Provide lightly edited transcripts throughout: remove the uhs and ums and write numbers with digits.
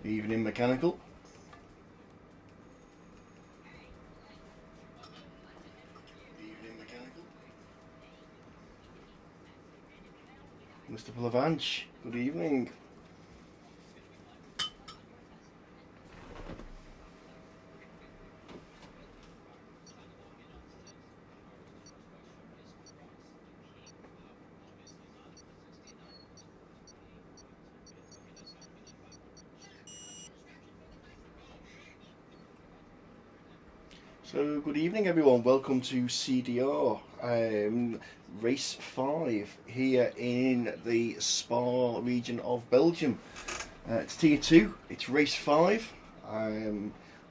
Evening Mechanical. Evening Mechanical. Mr. Pulavanch, good evening. So, good evening everyone, welcome to CDR, race 5 here in the Spa region of Belgium. It's tier 2, it's race 5.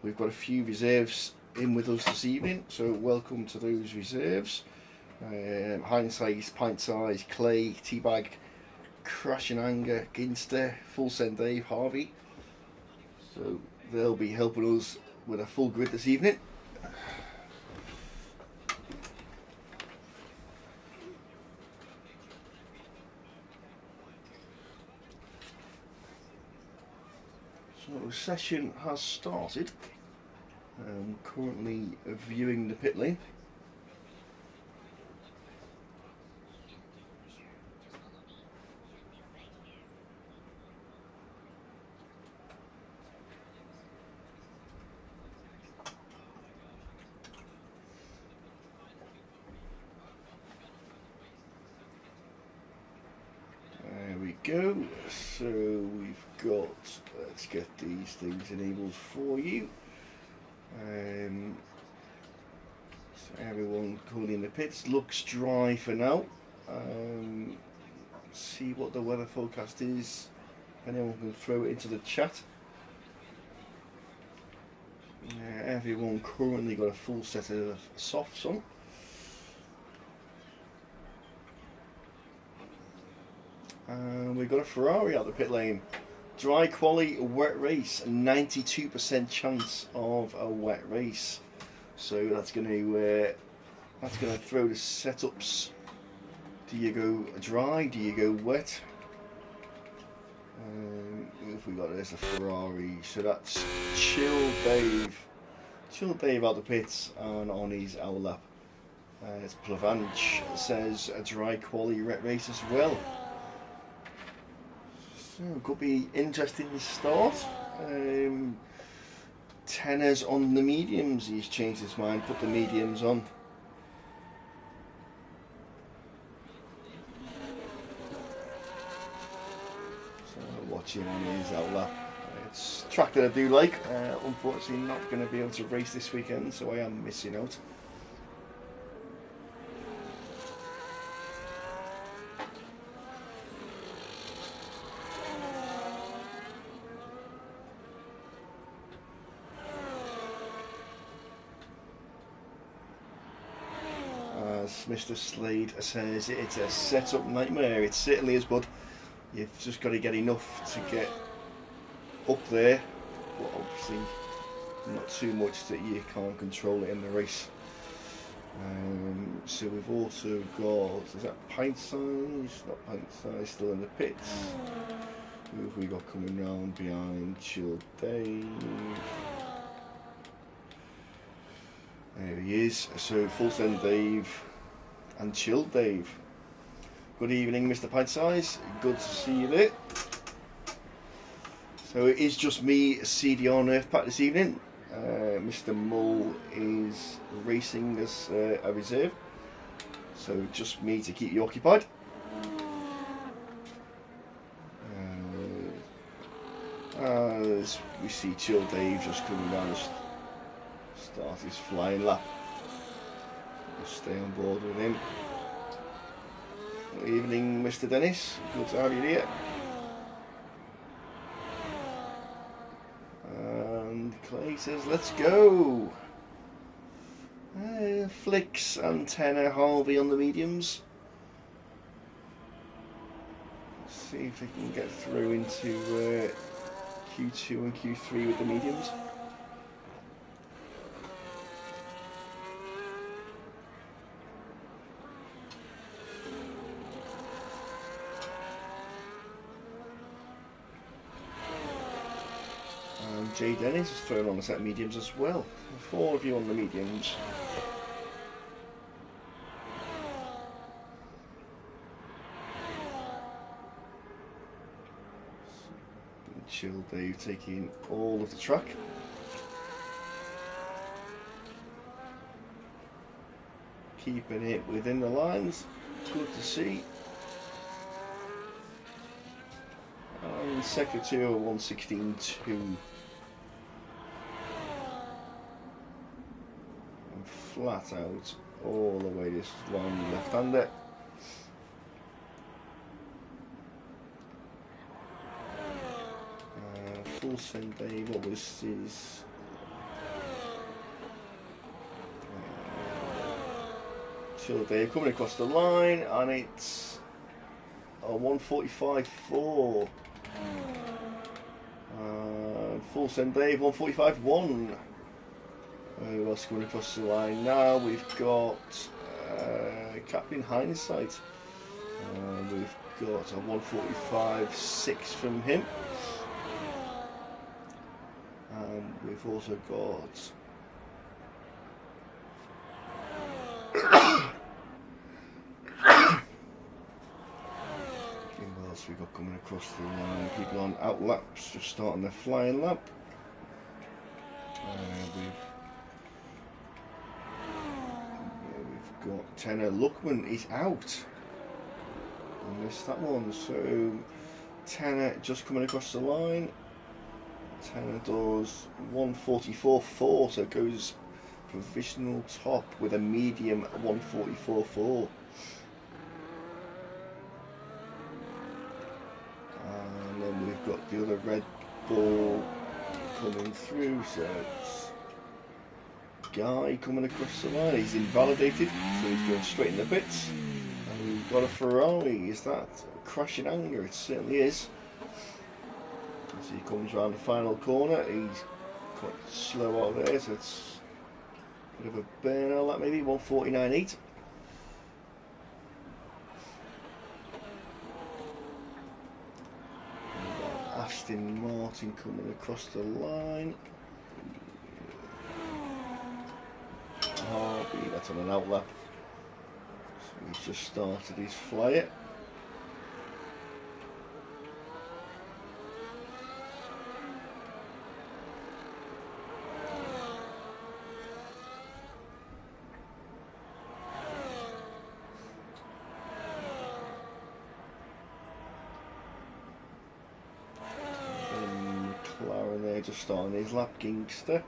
We've got a few reserves in with us this evening, so welcome to those reserves. Hindsight, Pint Size, Clay, Teabag, Crash and Anger, Ginster, Full Send Dave, Harvey. So they'll be helping us with a full grid this evening. So the session has started. I'm currently viewing the pit lane. There we go. So we've got, let's get these things enabled for you. So everyone currently in the pits, looks dry for now. See what the weather forecast is. Anyone can throw it into the chat. Everyone currently got a full set of softs on. And we've got a Ferrari out the pit lane. Dry quali, wet race, 92% chance of a wet race. So that's going to throw the setups. Do you go dry? Do you go wet? If we got this, a Ferrari, so that's Chill Dave out the pits and on his hour lap. It's Plavanch says a dry quali wet race as well. So could be interesting start. Tenors on the mediums. He's changed his mind. Put the mediums on. So watching on his outlap. It's a track that I do like. Unfortunately, not going to be able to race this weekend, so I am missing out. As Mr. Slade says, it's a setup nightmare. It certainly is, bud. You've just got to get enough to get up there, but obviously not too much that you can't control it in the race. So we've also got, is that Pint Size? Not Pint Size, still in the pits. Who have we got coming round behind? Chill Dave. There he is. So Full Send Dave and Chill Dave. Good evening, Mr. Pint Size. Good to see you there. So it is just me, CDR on Earthpack this evening. Mr. Mull is racing as a reserve, so just me to keep you occupied. As we see Chill Dave just coming down to start his flying lap. Just stay on board with him. Good evening, Mr. Dennis. Good to have you here. And Clay says, let's go. Flicks, Antenna, Harvey on the mediums. Let's see if they can get through into Q2 and Q3 with the mediums. Jay Dennis is throwing on a set of mediums as well. 4 of you on the mediums. Chill Dave taking all of the track. Keeping it within the lines. Good to see. And Secretary 116.2. And flat out all the way this long left-hander. Full send Dave, what was his Chill Dave coming across the line, and it's a 145.4. Full send Dave 145.1. Who else coming across the line now? We've got Captain Hindsight. We've got a 145.6 from him. And we've also got what else we got coming across the line? People on out laps, just starting their flying lap. We've got Tenor Luckman, he's out. I missed that one. So Tenor just coming across the line. Tenor does 144.4, so goes provisional top with a medium 144.4. And then we've got the other Red Bull coming through, so it's Guy coming across the line. He's invalidated, so he's going straight in the pits. And we've got a Ferrari. Is that crashing anger? It certainly is. As he comes around the final corner, he's quite slow out there, so it's a bit of a burn that maybe 149.8. Aston Martin coming across the line. Harvey, that's on an outlap. So he's just started his flyer. McLaren there just starting his lap, Gangster.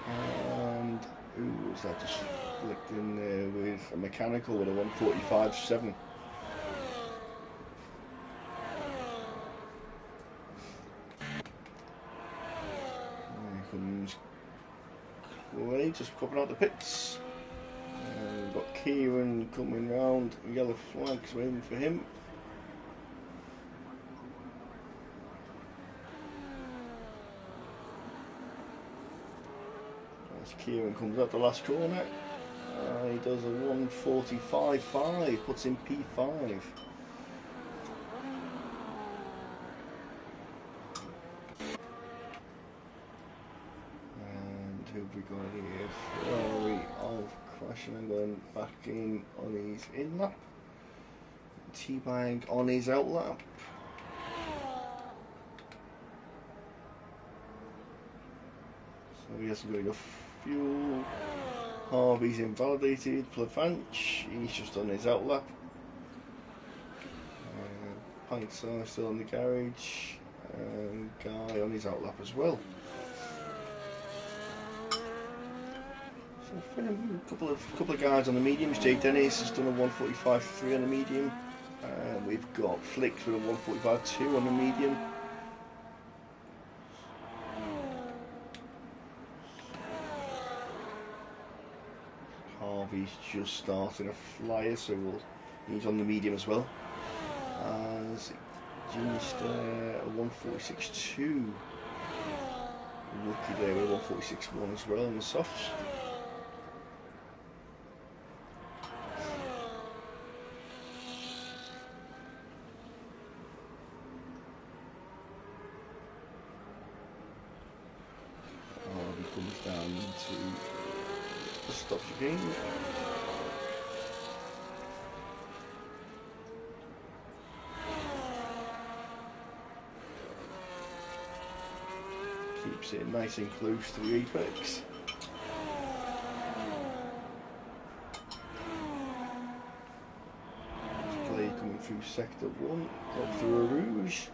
And who was that just flicked in there with a mechanical with a 145.7. Here comes Clay just popping out the pits. And we've got Kieran coming round, yellow flags waiting for him. As Kieran comes up the last corner, he does a 145.5, puts in P5. And who have we got here? Ferrari of crashing and going back in on his in lap. T-Bag on his out lap. So he hasn't got enough fuel. Harvey's invalidated. Plavanch, he's just on his out lap. Pints are still in the garage. Guy on his out lap as well. So a couple of guys on the mediums. Jay Dennis has done a 145.3 on the medium. We've got Flicks with a 145.2 on the medium. Harvey's just starting a flyer, so he's on the medium as well. As Junior's a 146.2. Lucky there with 146.1 as well on the softs. stops again. Keeps it nice and close to the apex. Play coming through sector 1, up through a rouge.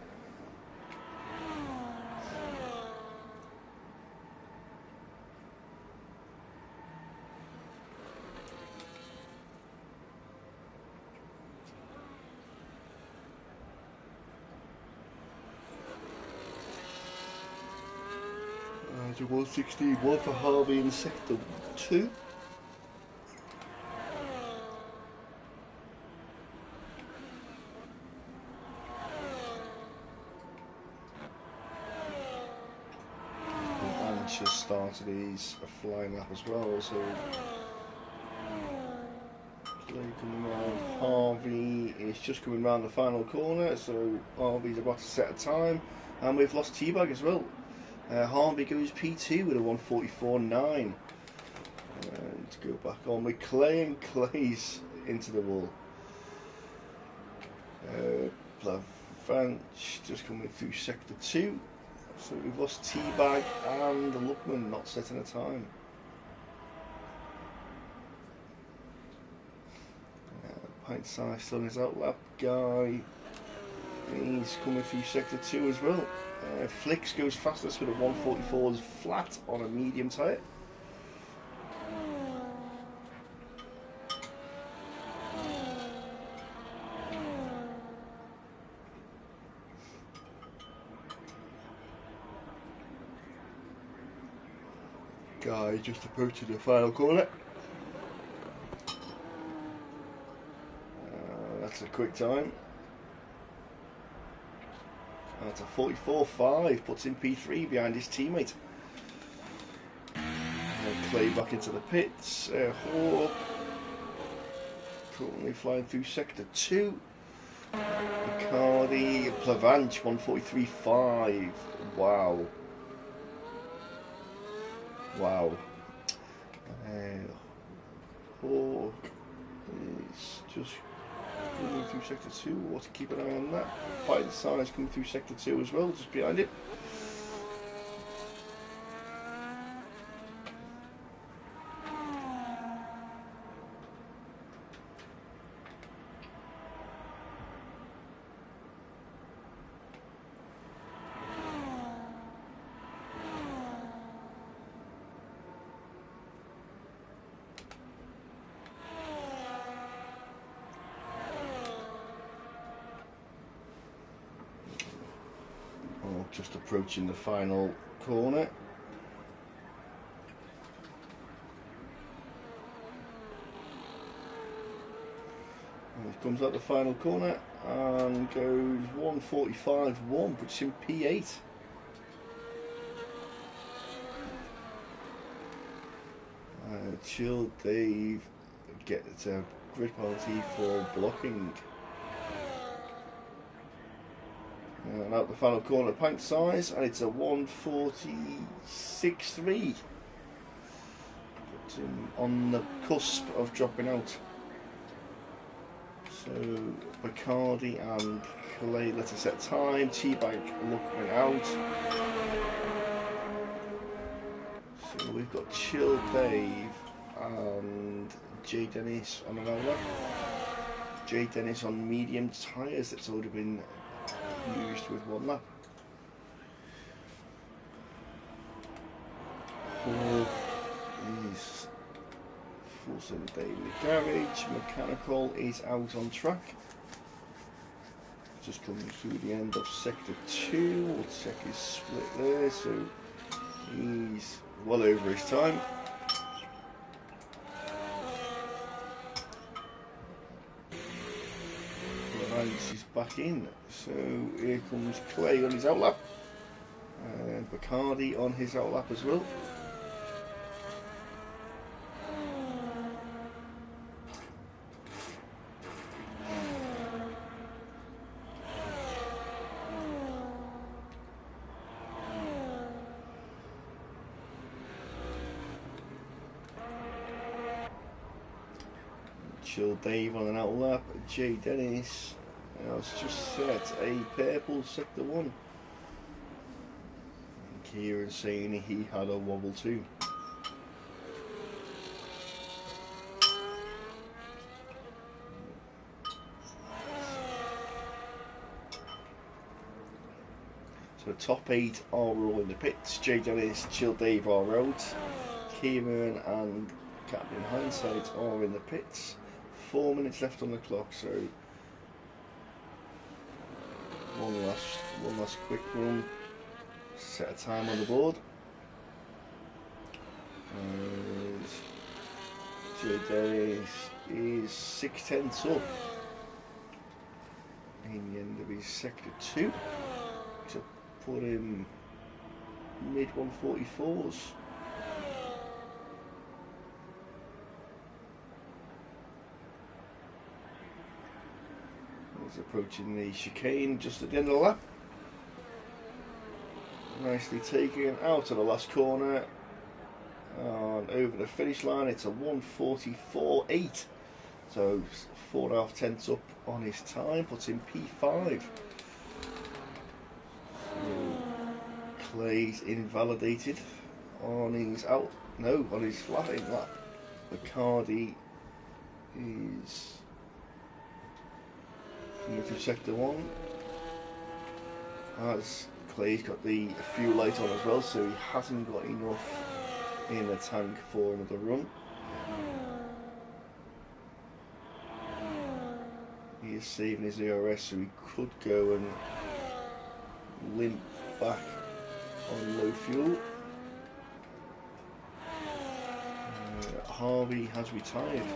To 161 for Harvey in sector 2. And just started his flying lap as well, so play coming around. Harvey is just coming round the final corner, so Harvey's about to set a time, and we've lost T-Bag as well. Harvey goes P2 with a 144.9. To go back on with Clay, and Clay's into the wall. Plavanch just coming through sector 2. So we've lost T-Bag and the Lookman not setting a time. Pint size still on his outlap. Guy, he's coming through sector 2 as well. Flicks goes fastest with a 144s flat on a medium tyre. Guy just approaching the final corner. That's a quick time. That's a 44.5, puts in P3 behind his teammate. Clay back into the pits. Hawk currently flying through sector 2. Bacardi, Plavanch 143.5. Wow. Wow. Hawk is just coming through sector 2. What to keep an eye on that. Fighting size coming through sector 2 as well, just behind it. Just approaching the final corner. And he comes out the final corner and goes 145.1, puts him P8. Chill Dave gets a grid penalty for blocking. And out the final corner, pint size, and it's a 146.3. Put him on the cusp of dropping out. So Bacardi and Clay let us set time. T-Bag looking out. So we've got Chill Dave and J Dennis on an outlet. J Dennis on medium tyres that's already been used with one lap. Hawk is full 7 day in the garage. Mechanical is out on track. Just coming through the end of sector 2. We'll check his split there. So he's well over his time. Is back in, so here comes Clay on his outlap and Bacardi on his outlap as well. Chill Dave on an out lap. Jay Dennis has just set a purple sector 1. And Kieran saying he had a wobble too. So the top 8 are all in the pits. Jay Dennis, Chill Dave are out. Kieran and Captain Hindsight are in the pits. 4 minutes left on the clock, so one last quick run. Set a time on the board. And Jay Dennis is 6/10 up in the end of his sector 2. So put him mid 144s. He's approaching the chicane just at the end of the lap. Nicely taken out of the last corner and over the finish line. It's a 1:44.8, so 4.5 tenths up on his time, puts him P5. Clay's invalidated on his on his flatting lap. McCarty is into sector 1 as Clay's got the fuel light on as well, so he hasn't got enough in the tank for another run. He is saving his ERS, so he could go and limp back on low fuel. Harvey has retired.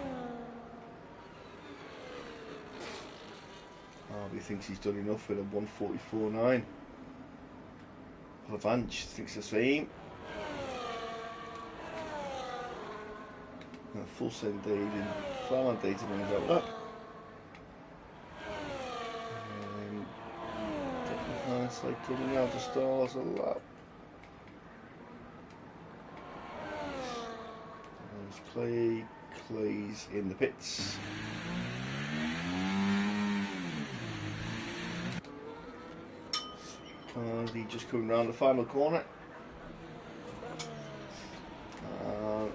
Harvey thinks he's done enough with a 1:44.9. Lavanche thinks the same. And full send Dave invalidated on his out lap. It's like coming out the stars a lap. There's Clay's in the pits. Cardi just coming round the final corner.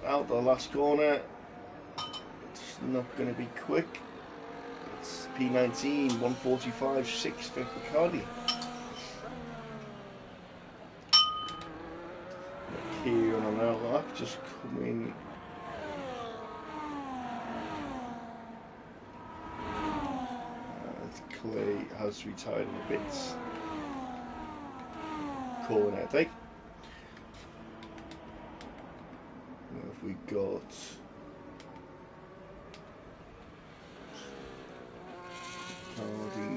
Out the last corner. It's not going to be quick. It's P19, 1:45.6 for Bacardi. Here on our lap, just coming. Clay has retired in the pits. Calling out take. What have we got? Hardy.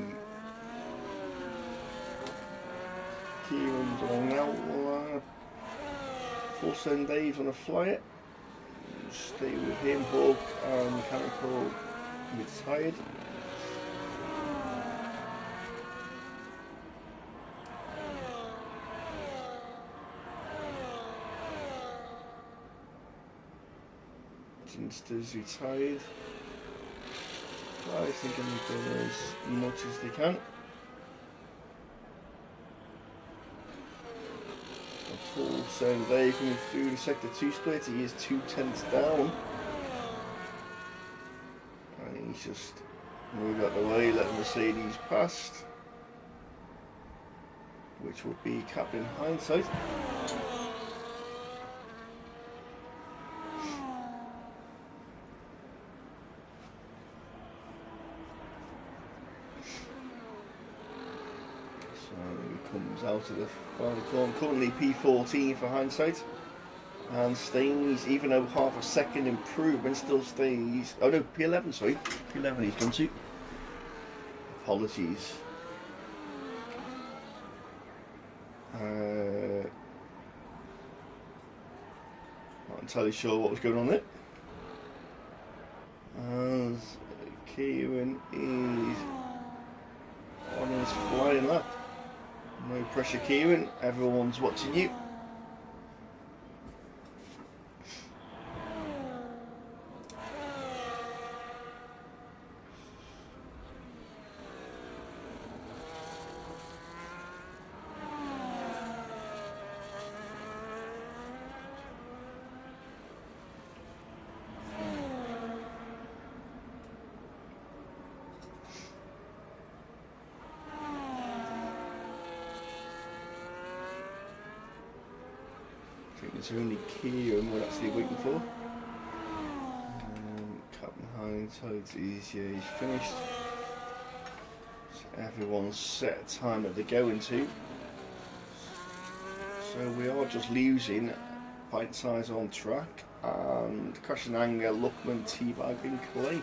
Kieran's on an outline. Full send Dave's on a flyer. Stay with him. Hawk and Mechanical retired. Ginster's retired. I think they've done as much as they can. A full send Dave coming through the sector 2 split. He is 2/10 down. And he's just moved out the way, letting Mercedes past. Which would be Captain Hindsight. Comes out of the final corner, currently P14 for Hindsight, and stays, even though half a second improvement, still stays, oh no, P11, sorry, P11 he's gone to. Apologies. Not entirely sure what was going on there. As Kieran is on his flying lap. No pressure, Kieran. Everyone's watching you. It's only Kieran we're actually waiting for. Captain Hindsight is he's finished. So everyone's set a time that they're going to. So we are just losing Pint Size on track and Crash and Anger, Luckman, Teabag and Clay.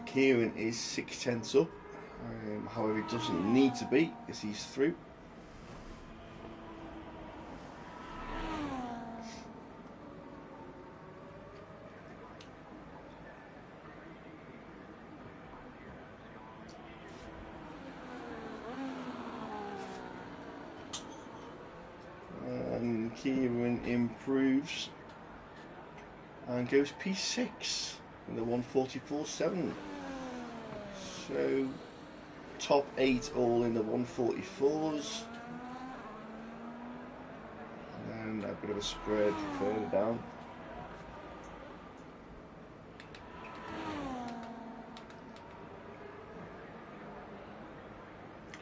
Kieran is 6/10 up, however he doesn't need to be as he's through. And Kieran improves and goes P6 in the 144.7. So top 8 all in the 144s. And a bit of a spread further down.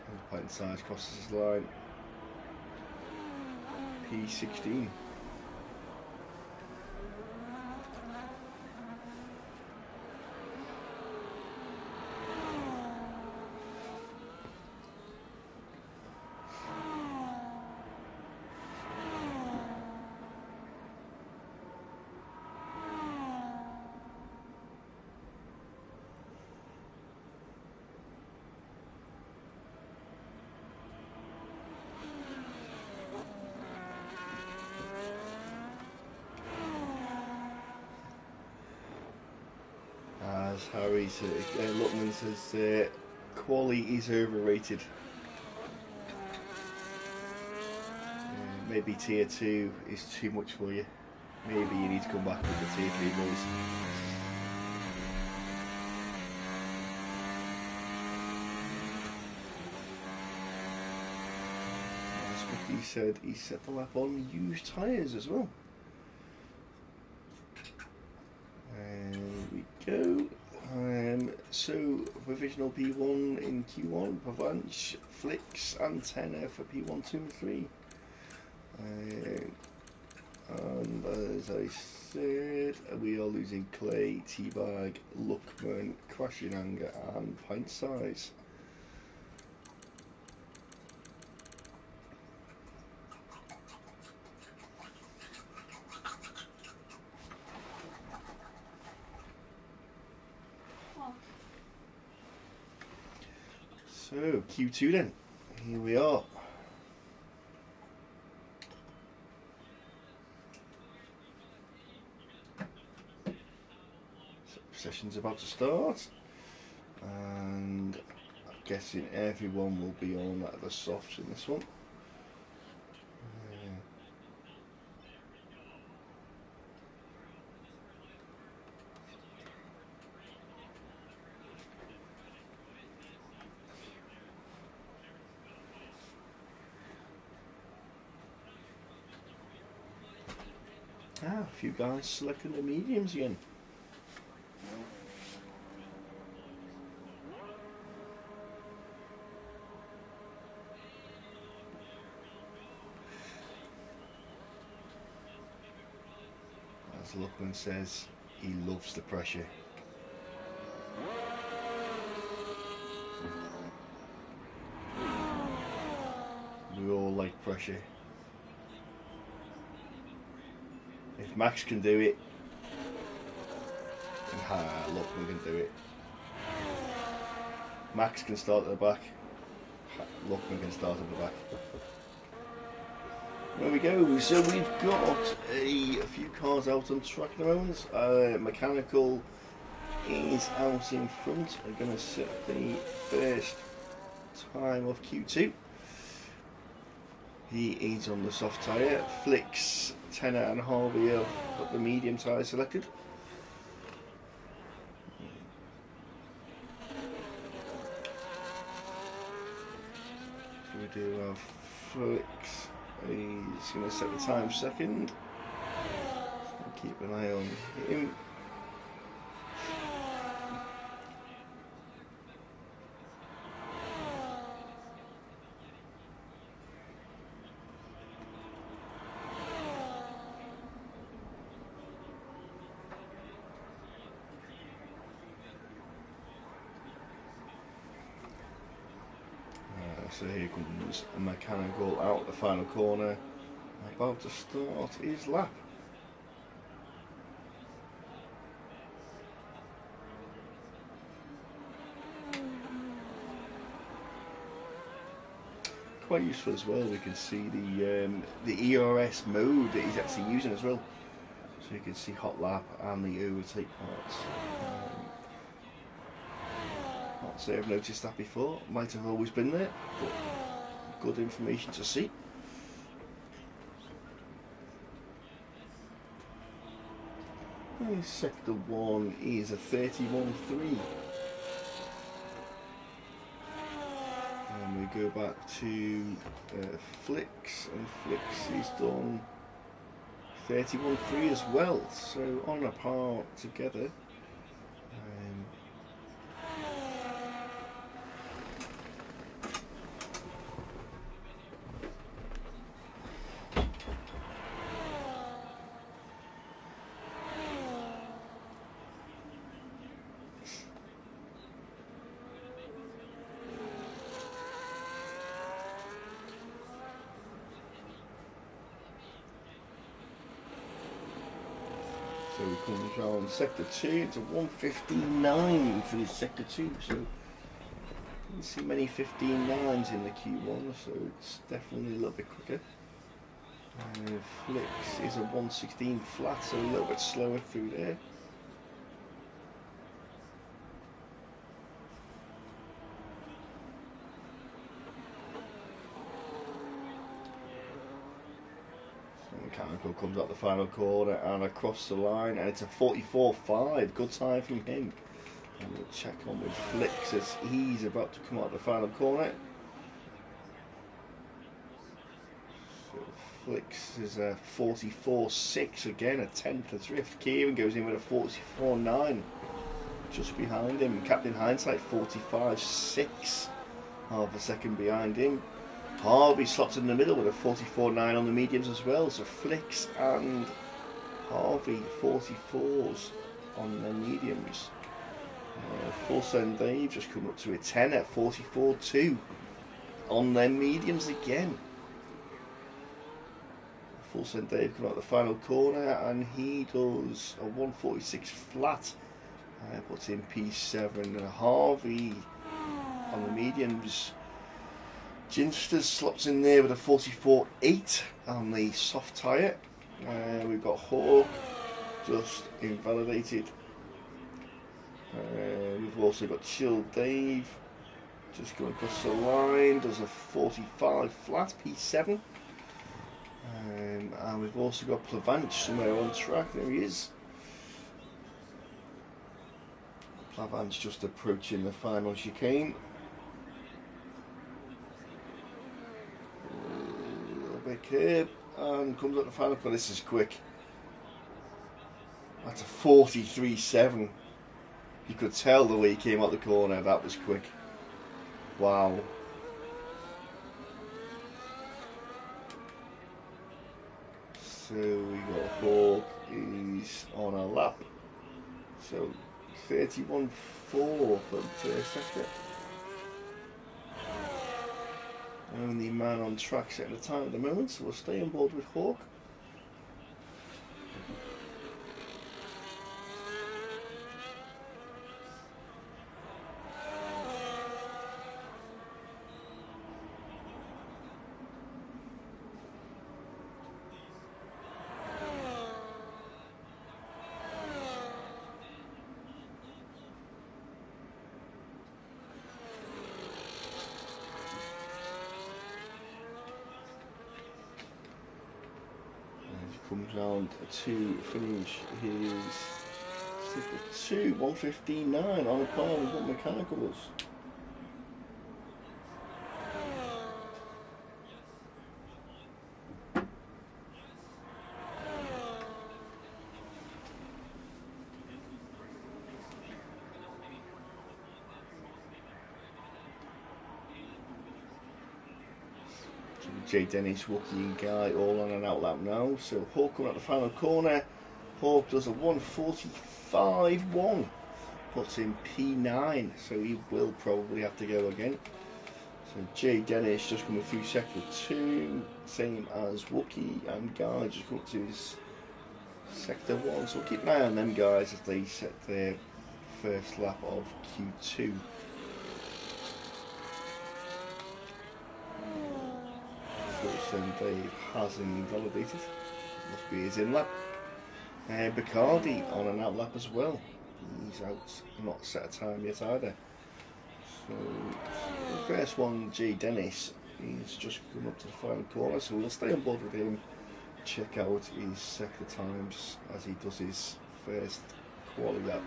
And Pint Size crosses his line. P16. As Harry Luckman says, quality is overrated. Maybe tier 2 is too much for you. Maybe you need to come back with the tier 3 boys. As Mickey said, he set the lap on used tyres as well. There we go. So provisional P1 in Q1, Pavanch, Flicks, Antenna for P1, 2 and 3. And as I said, we are losing Clay, Teabag, Luckman, Crashing Anger and Pint Size. So Q2 then, here we are. So session's about to start, and I'm guessing everyone will be on at the softs in this one. A few guys selecting the mediums again. As Luckman says, he loves the pressure. We all like pressure. If Max can do it, Luckman can do it. Max can start at the back. Luckman can start at the back. There we go. So we've got a few cars out on track at the moment. Mechanical is out in front. We're going to set the first time of Q2. He is on the soft tyre. Flicks, Tenner and Harvey have got the medium tyre selected. So we do have Flicks. He's going to set the time second. So keep an eye on him. So here comes a mechanical out the final corner, about to start his lap. Quite useful as well. We can see the ERS mode that he's actually using as well. So you can see hot lap and the overtake parts. Not say I've noticed that before. Might have always been there, but good information to see. And sector 1 is a 31.3. And we go back to Flicks, and Flicks is done 31.3 as well, so on a par together. So he comes round sector 2, it's a 1:59 for this sector 2, so didn't see many 15.9s in the Q1, so it's definitely a little bit quicker. Flicks is a 1:16 flat, so a little bit slower through there. Mechanical comes out the final corner and across the line, and it's a 44.5. Good time from him. And we'll check on with Flicks as he's about to come out the final corner. So Flicks is a 44.6 again, a tenth adrift. Kieran goes in with a 44.9. Just behind him. Captain Hindsight 45.6. Half a second behind him. Harvey slots in the middle with a 44.9 on the mediums as well. So Flicks and Harvey 44s on the mediums. Full Send Dave just come up to a 10 at 44.2 on their mediums again. Full Send Dave come out the final corner and he does a 1:46 flat. Puts in P7. Harvey on the mediums. Ginsters slots in there with a 44.8 on the soft tyre. We've got Hawk just invalidated. We've also got Chill Dave just going across the line, does a 45 flat, P7. And we've also got Plavanch somewhere on track. There he is. Plavanch just approaching the final chicane. Curb and comes up the final corner. This is quick. That's a 43.7. You could tell the way he came out the corner, that was quick. Wow. So we got Hawk is on a lap. So 31.4 for the first sector. Only man on track setting the time at the moment, so we'll stay on board with Hawk. Comes round to finish his sector 2, 1:59 on a par with what Mechanicals. J Dennis, Wookie and Guy all on an outlap now. So Hawk coming out the final corner. Hawk does a 1:45.1. Puts in P9, so he will probably have to go again. So Jay Dennis just coming through sector 2, same as Wookie and Guy just coming to his sector 1. So we'll keep an eye on them guys as they set their first lap of Q2. Fulton Dave hasn't invalidated. Must be his in lap. Bacardi on an out lap as well. He's out, not set a time yet either. So the first one, Jay Dennis, he's just come up to the final corner, so we'll stay on board with him, check out his sector times as he does his first quali lap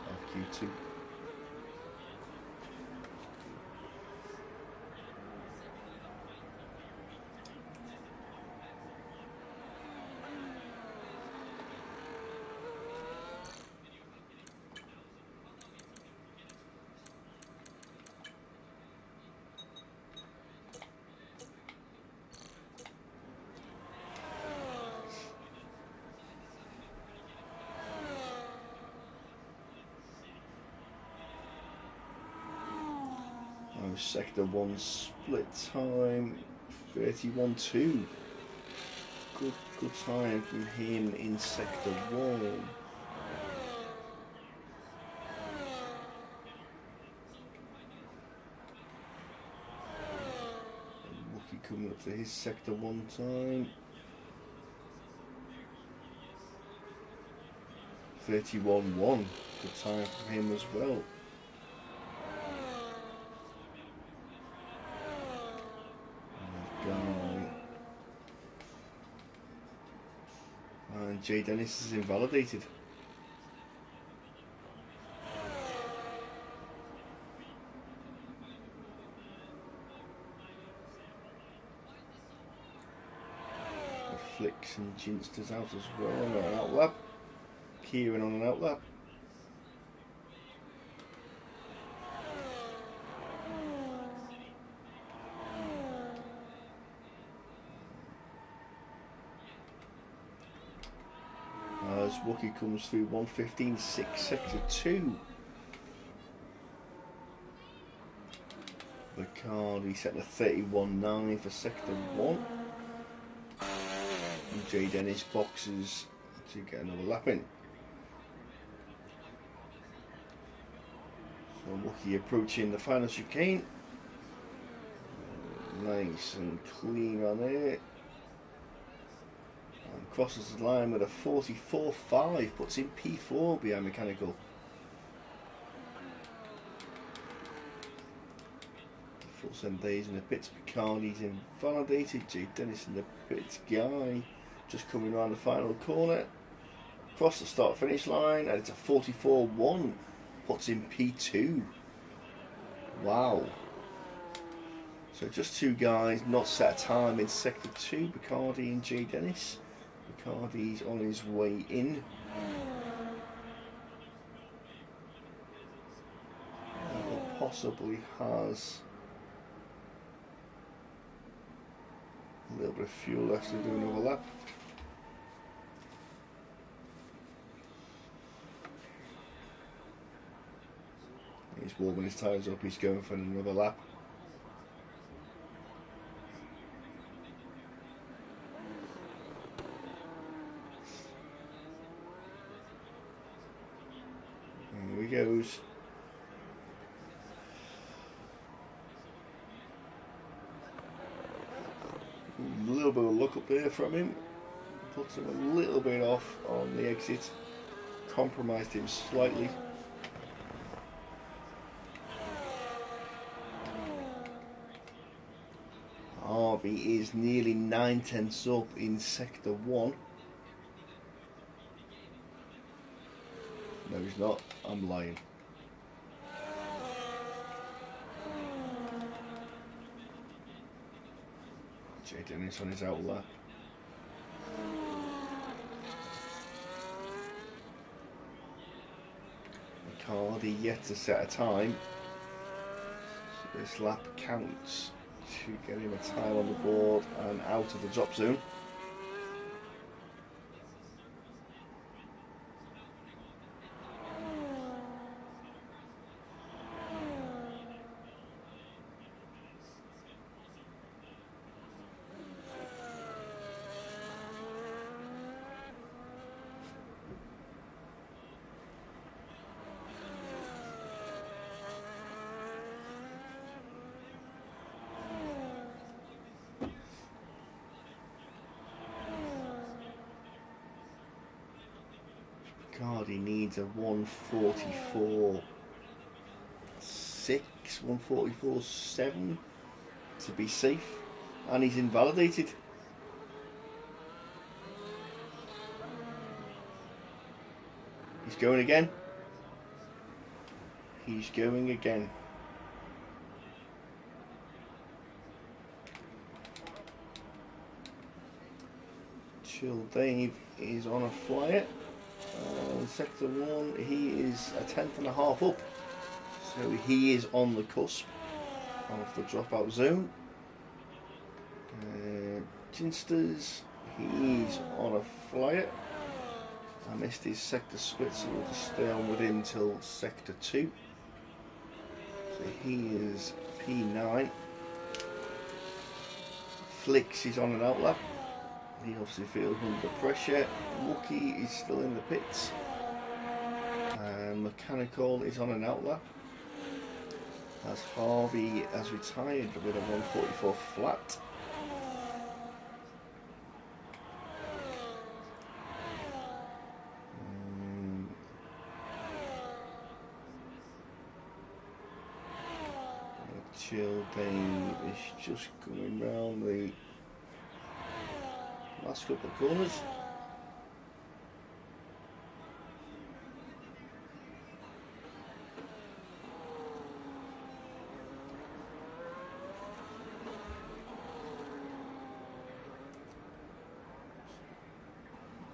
of Q2. Sector 1 split time 31.2. Good time from him in sector 1. Wookie coming up to his sector 1 time 31.1. Good time from him as well. And Jay Dennis is invalidated. Flicks and Ginster's out as well on an out lap. Kieran on an out lap. As Wookie comes through 1:15.6 sector 2. Bacardi setting a 31.9 for sector 1. And Jay Dennis boxes to get another lap in. So Wookie approaching the final chicane. Nice and clean on it. And crosses the line with a 44.5, puts in P4 behind Mechanical. Full 7 days in the pits. Bacardi's invalidated. Jay Dennis in the pits. Guy just coming around the final corner. Across the start finish line, and it's a 44.1. Puts in P2. Wow. So just two guys not set a time in sector 2, Bacardi and Jay Dennis. Bacardi's on his way in. Possibly has a little bit of fuel left to do another lap. He's warming his tyres up, he's going for another lap. And here he goes. A little bit of luck up there from him. Puts him a little bit off on the exit. Compromised him slightly. Harvey is nearly 9/10 up in sector 1. No, he's not. I'm lying. Jay Dennis on his out lap. Bacardi yet to set a time. So this lap counts to get him a time on the board and out of the drop zone. Bacardi needs a 144.6, 144.7 to be safe, and he's invalidated. He's going again. He's going again. Chill Dave is on a flyer. Sector 1, he is a tenth and a half up. So he is on the cusp of the dropout zone. Ginsters, he's on a flyer. I missed his sector split, so we'll just stay on with him till sector 2. So he is P9. Flicks is on an outlap. He obviously feels under pressure. Lucky is still in the pits. And Mechanical is on an outlap. As Harvey has retired with a 144 flat. Chill Dave is just going round the last couple of corners.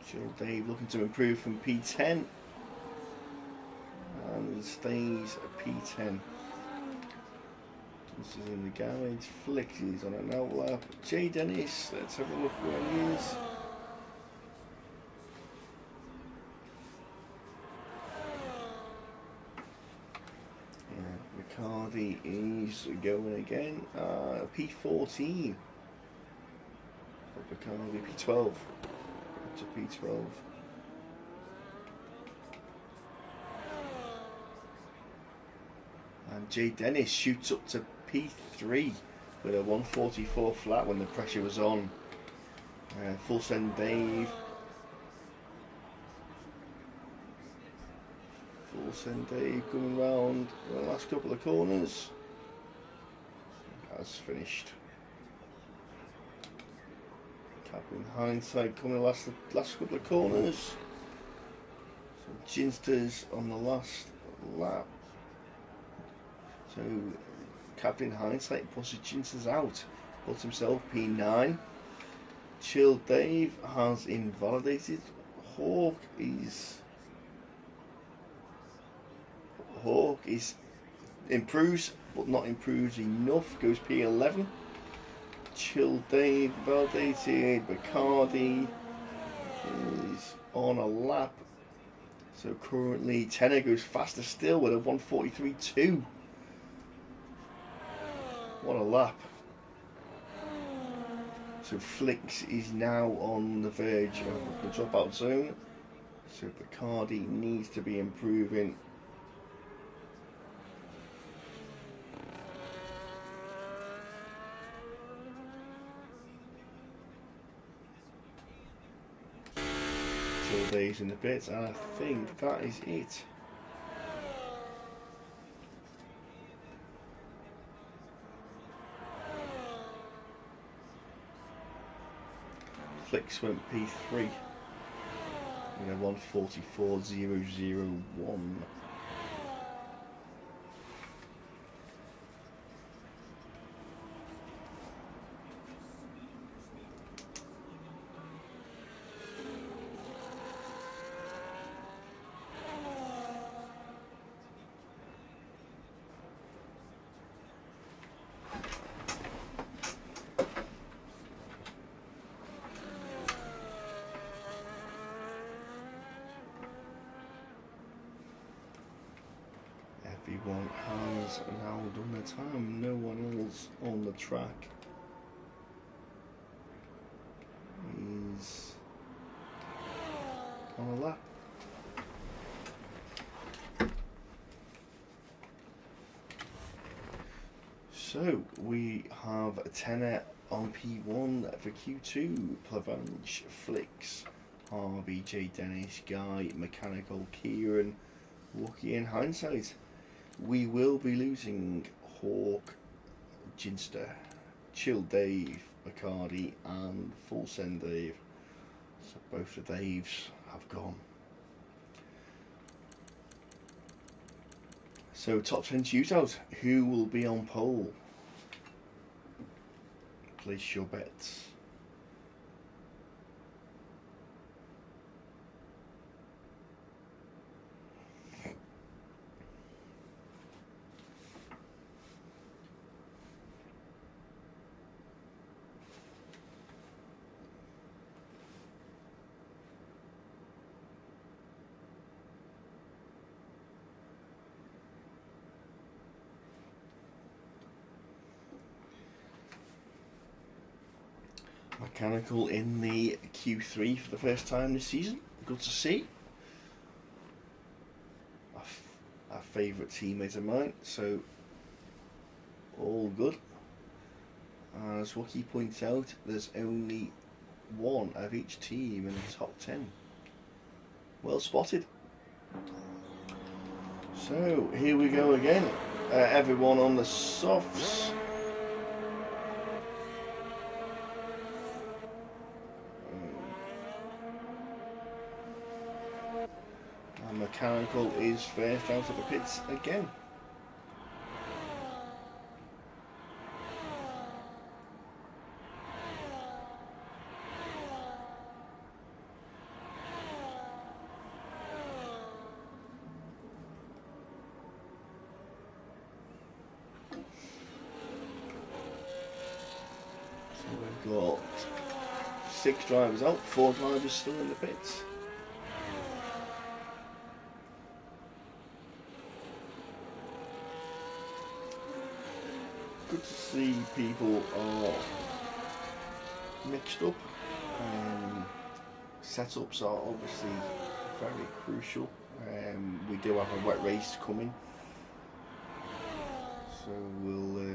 Chill Dave looking to improve from P10 and stays at P10. This is in the garage. Flicks is on an outlap. J Dennis, let's have a look where he is. Riccardi is going again. P14. Riccardi P12. Up to P12. And J Dennis shoots up to P3 with a 144 flat when the pressure was on. Full send Dave. Full send Dave coming round the last couple of corners. Has finished. Cap in hindsight coming the last couple of corners. So Ginsters on the last lap. So Captain Hindsight pushes Ginsters out, puts himself P9. Chill Dave has invalidated. Hawk is improves, but not improves enough. Goes P11. Chill Dave validated. Bacardi is on a lap. So currently Tenor goes faster still with a 143.2. What a lap. So Flicks is now on the verge of the dropout zone. So Bacardi needs to be improving. Chill Dave's in the pits, and I think that is it. Flicks went P3 in a 144.001. Everyone has now done their time. No one else on the track is on a lap. So we have a Tenor on P1 for Q2, Plavange, Flicks Harvey, J. Dennis, Guy, Mechanical, Kieran, Wookie, and Hindsight. We will be losing Hawk, Ginster, Chill Dave, McCarty, and Full Send Dave. So both the Daves have gone. So top 10 shootout. Who will be on pole? Place your bets. Mechanical in the Q3 for the first time this season. Good to see. A favourite teammate of mine, so all good. As Wookie points out, there's only one of each team in the top 10. Well spotted. So here we go again. Everyone on the softs. And Mechanical is first out of the pits again. So we've got 6 drivers out, 4 drivers still in the pits. Good to see people are mixed up. Setups are obviously very crucial. We do have a wet race coming, so we'll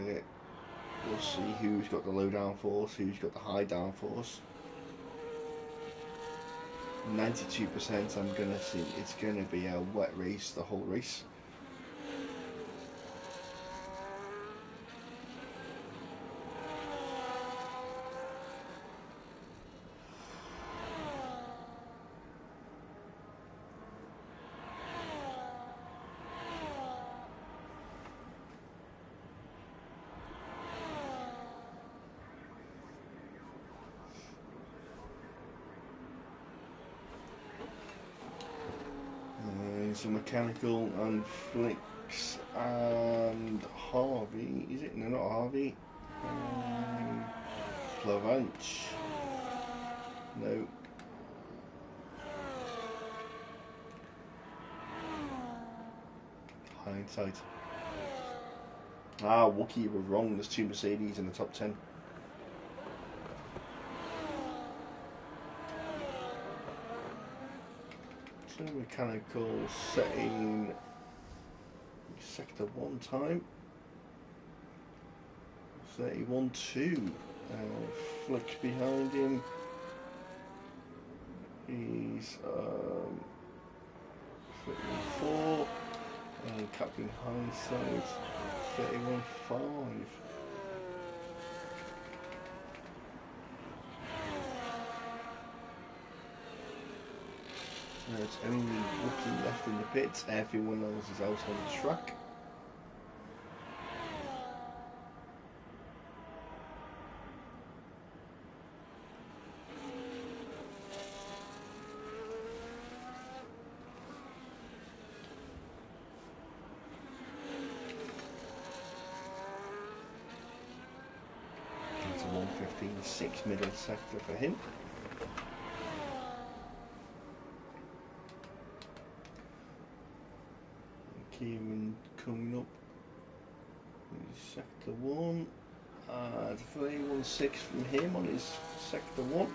see who's got the low downforce, who's got the high downforce. 92% I'm gonna think it's gonna be a wet race the whole race. So Mechanical and Flicks and Harvey, is it? No, not Harvey. Plavanch. No. Hindsight. Wookie were wrong. There's 2 Mercedes in the top 10. So Mechanical setting sector 1 time. 31.2. Flicks behind him. He's 31.4. And Captain Hindsight 31.5. There's only Wookie left in the pits, everyone else is out on the track. It's a 1:15.6 middle sector for him. Kieran coming up in sector 1. 3:16 from him on his sector 1.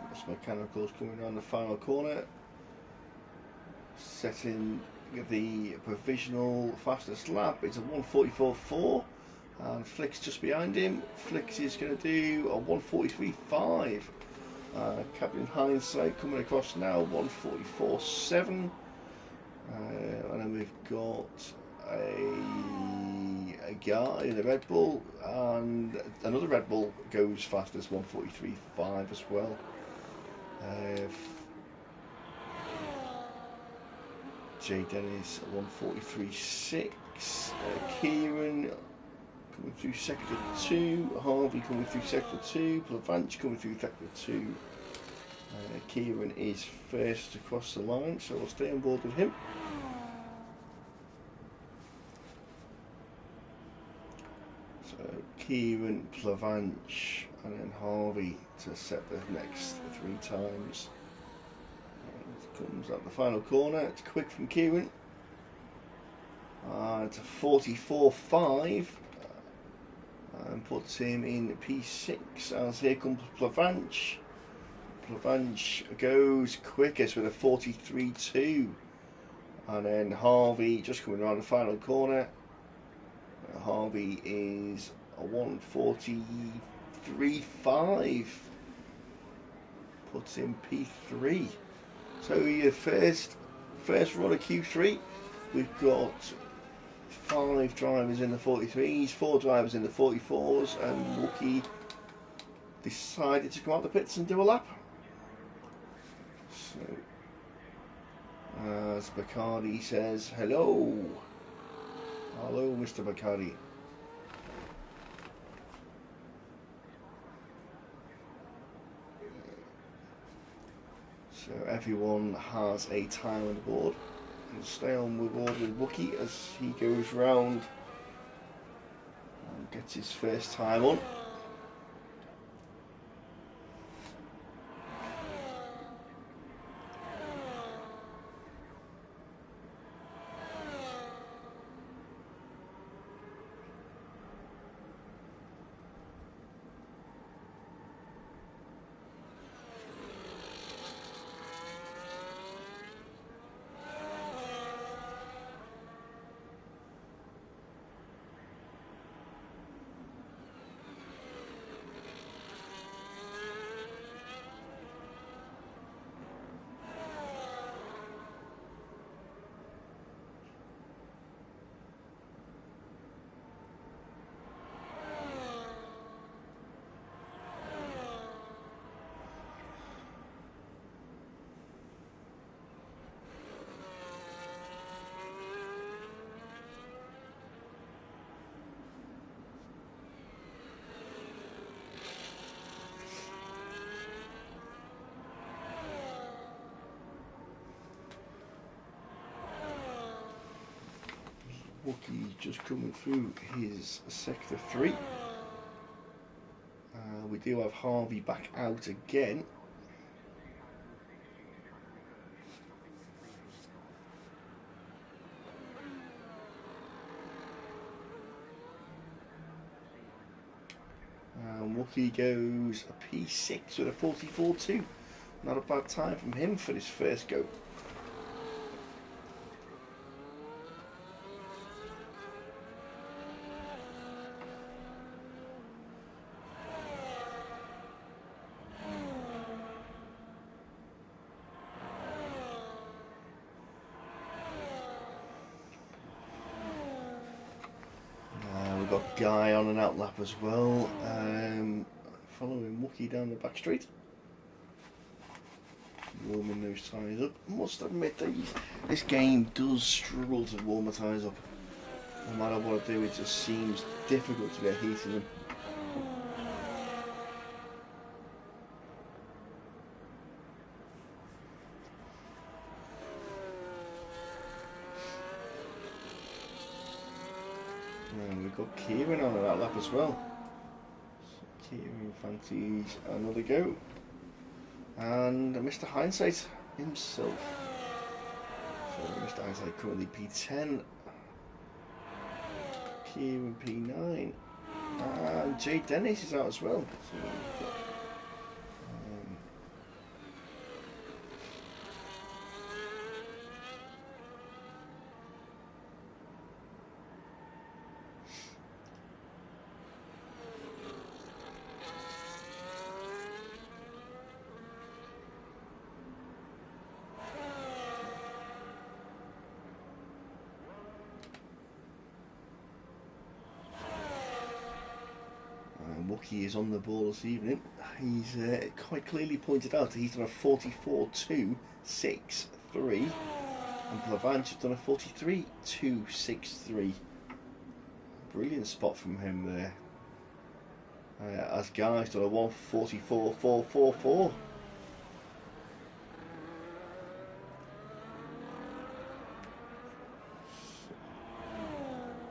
That's Mechanical's coming around the final corner, setting the provisional fastest lap. It's a 1:44.4, and Flicks just behind him. Flicks is going to do a 1:43.5. Captain Hindsight coming across now, 144.7. And then we've got a guy in a Red Bull, and another Red Bull goes fast as 143.5 as well. Jay Dennis 143.6. Kieran coming through sector 2. Harvey coming through sector 2. Plavanch coming through sector 2. Kieran is first across the line, so we'll stay on board with him. So Kieran, Plavanch, and then Harvey to set the next 3 times. Comes at the final corner. It's quick from Kieran. To 44.5 and puts him in P6 as here comes Plavanch. Plavanch goes quickest with a 43.2, and then Harvey just coming around the final corner. Harvey is a 143.5, puts him P3. So your first run of Q3, we've got 5 drivers in the 43s, 4 drivers in the 44s, and Wookie decided to come out the pits and do a lap. So, as Bacardi says, hello, Mr. Bacardi. So everyone has a time on the board. We'll stay on with Wookie as he goes round and gets his first time on. Wookie just coming through his sector 3. We do have Harvey back out again. Wookie goes a P6 with a 44.2. Not a bad time from him for his first go. We've got Guy on an outlap as well, following Wookie down the back straight. Warming those tyres up. I must admit that this game does struggle to warm the tyres up. No matter what I do, it just seems difficult to get heat in them. And we've got Kieran on that lap as well. So Kieran fancies another go. And Mr. Hindsight himself. So Mr. Hindsight currently P10. Kieran P9. And Jay Dennis is out as well. So muck he is on the ball this evening. He's quite clearly pointed out that he's done a 44.263, and Plavanch has done a 43.263. Brilliant spot from him there. As Guy's done a 144.444.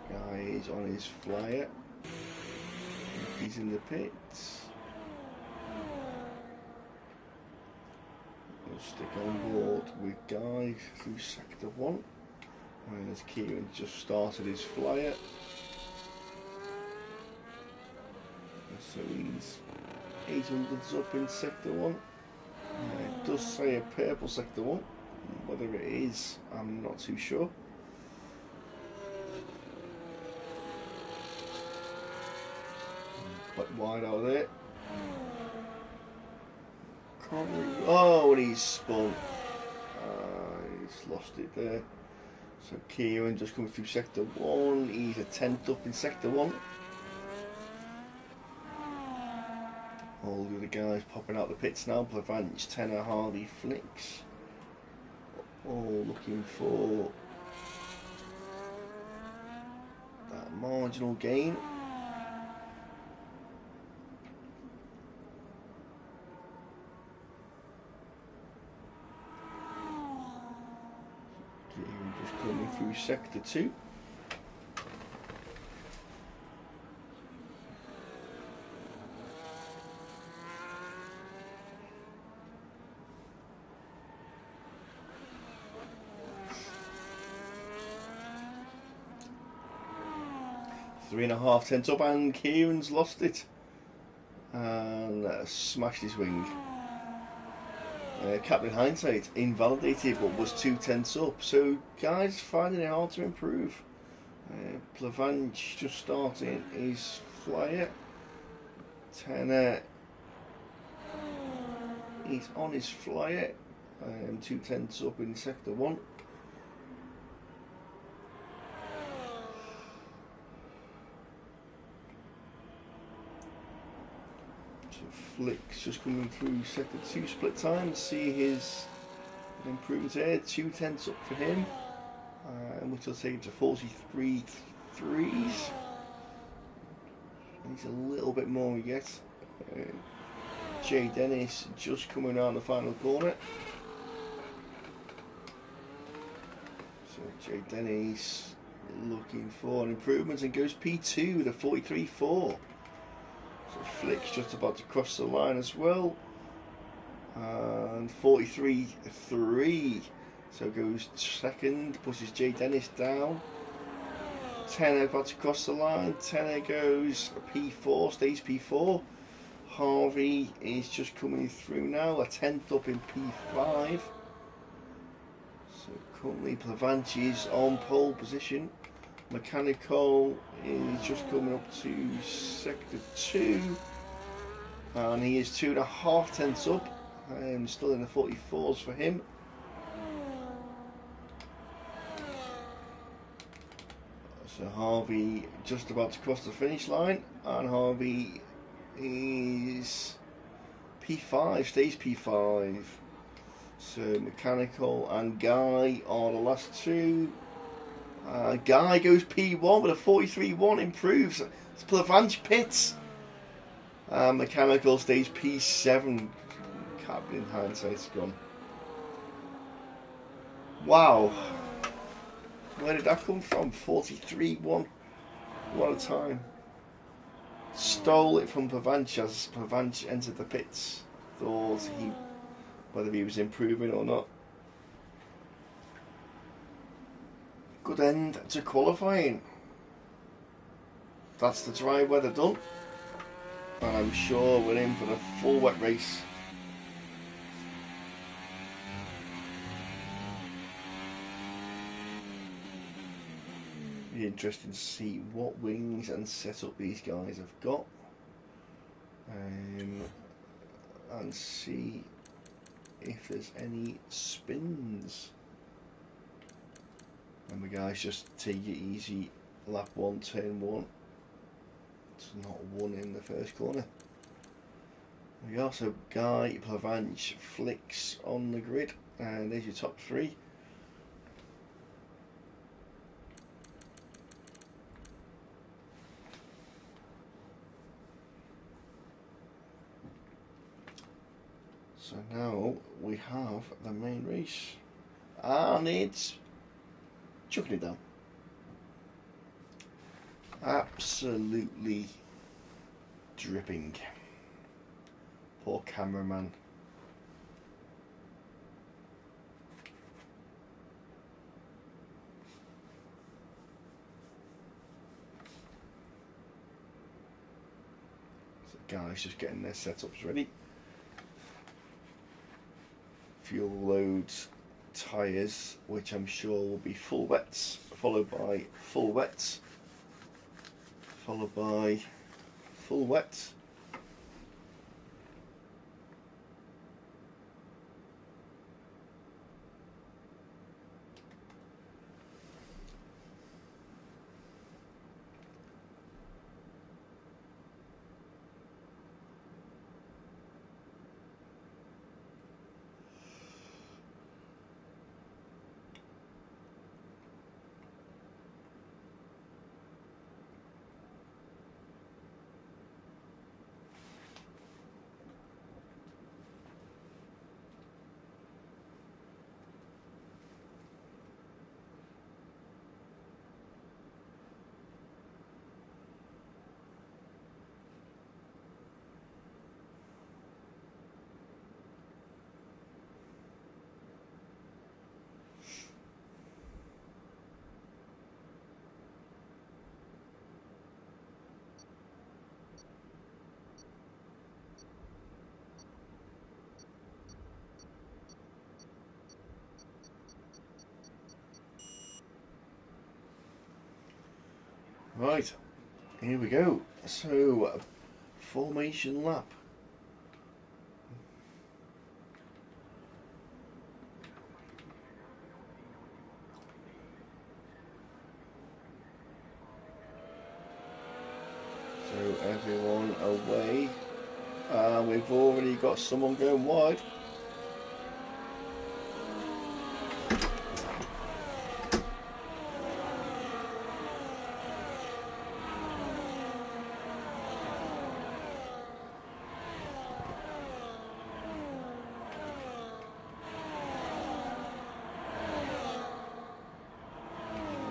Guy is on his flyer. He's in the pits. We'll stick on board with Guy through sector 1. And as Kieran just started his flyer. So he's 800s up in sector 1. It does say a purple sector 1. Whether it is, I'm not too sure. Quite wide out there. Oh, and he's spun. He's lost it there. So Kieran just coming through sector 1. He's a 10th up in sector 1. All the other guys popping out the pits now. Plavanch, Tenner, Hardy, Flicks. All looking for that marginal gain. Just coming through sector 2. Three and a half tenths up, and Kieran's lost it and smashed his wing. Captain Hindsight invalidated what was 2 tenths up, so guys finding it hard to improve. Plavanch just starting his flyer. Tenner, he's on his flyer, 2 tenths up in sector 1. Flicks just coming through sector 2 split time. See his improvements there. 2 tenths up for him, which will take him to 43 threes. Needs a little bit more yet. Jay Dennis just coming around the final corner. So Jay Dennis looking for an improvement and goes P2 with a 43.4. So Flick's just about to cross the line as well. And 43.3. So goes second, pushes Jay Dennis down. Tenner about to cross the line. Tenner goes P4, stays P4. Harvey is just coming through now, a 10th up in P5. So currently Plavanch is on pole position. Mechanical is just coming up to sector 2, and he is 2.5 tenths up, and still in the 44s for him. So Harvey just about to cross the finish line, and Harvey is P5, stays P5. So Mechanical and Guy are the last two. Guy goes P1 with a 43.1, improves. It's Plavanch pits. Mechanical stays P7. Captain Hindsight's gone. Wow. Where did that come from? 43.1. What a time. Stole it from Plavanch as Plavanch entered the pits. Thought whether he was improving or not. Good end to qualifying. That's the dry weather done, and I'm sure we're in for the full wet race. Be interesting to see what wings and setup these guys have got, and see if there's any spins. Remember guys, just take it easy. Lap 1, turn 1. It's not one in the first corner. We also Guy, Plavanch, Flicks on the grid, and there's your top three. So now we have the main race, and it's chucking it down. Absolutely dripping. Poor cameraman. So guys just getting their setups ready. Fuel loads, tyres, which I'm sure will be full wets, followed by full wets, followed by full wets. Right, here we go. So, formation lap. So everyone away. We've already got someone going wide.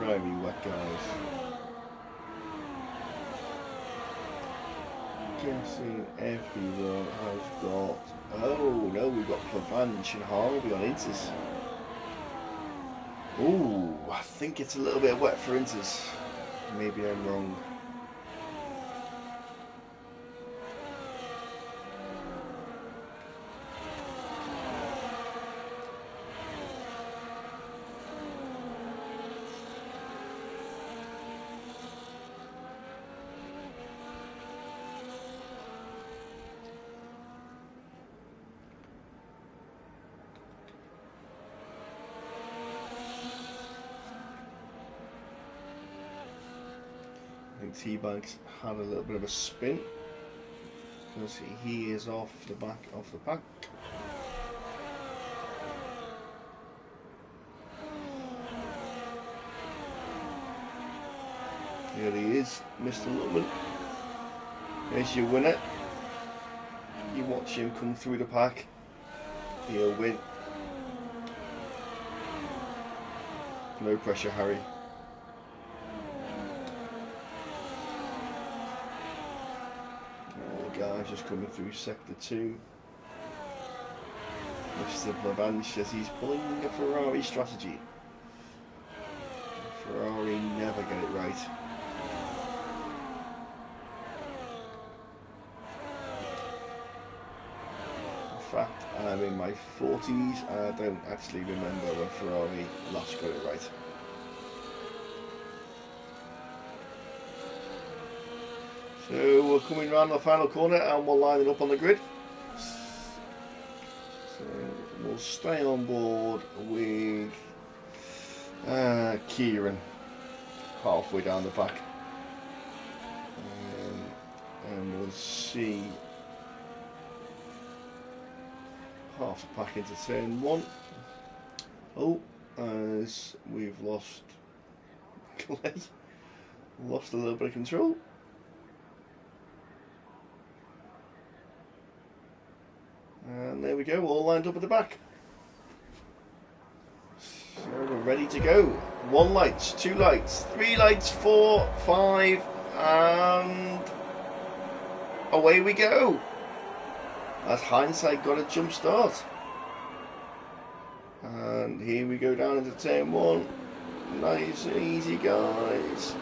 Very wet, guys. Guessing everyone has got. Oh no, we've got Plavanch and Harvey on Inters. Ooh, I think it's a little bit wet for Inters. Maybe I'm wrong. I think T-Bags had a little bit of a spin because he is off the back of the pack. Here he is, Mr. Lutman. There's your winner. You watch him come through the pack. He'll win. No pressure, Harry. Oh, the guy's just coming through sector 2. Mr. Plavanch says he's pulling a Ferrari strategy. Ferrari never get it right. In fact, I'm in my 40s and I don't actually remember when Ferrari last got it right. So we're coming round the final corner and we'll line it up on the grid. So we'll stay on board with Kieran halfway down the pack. Let's see. Half a pack into turn one. Oh, as we've lost Clay. Lost a little bit of control. And there we go, all lined up at the back. So we're ready to go. 1 light, 2 lights, 3 lights, 4, 5, and away we go. As hindsight got a jump start. And here we go down into turn one. Nice and easy, guys.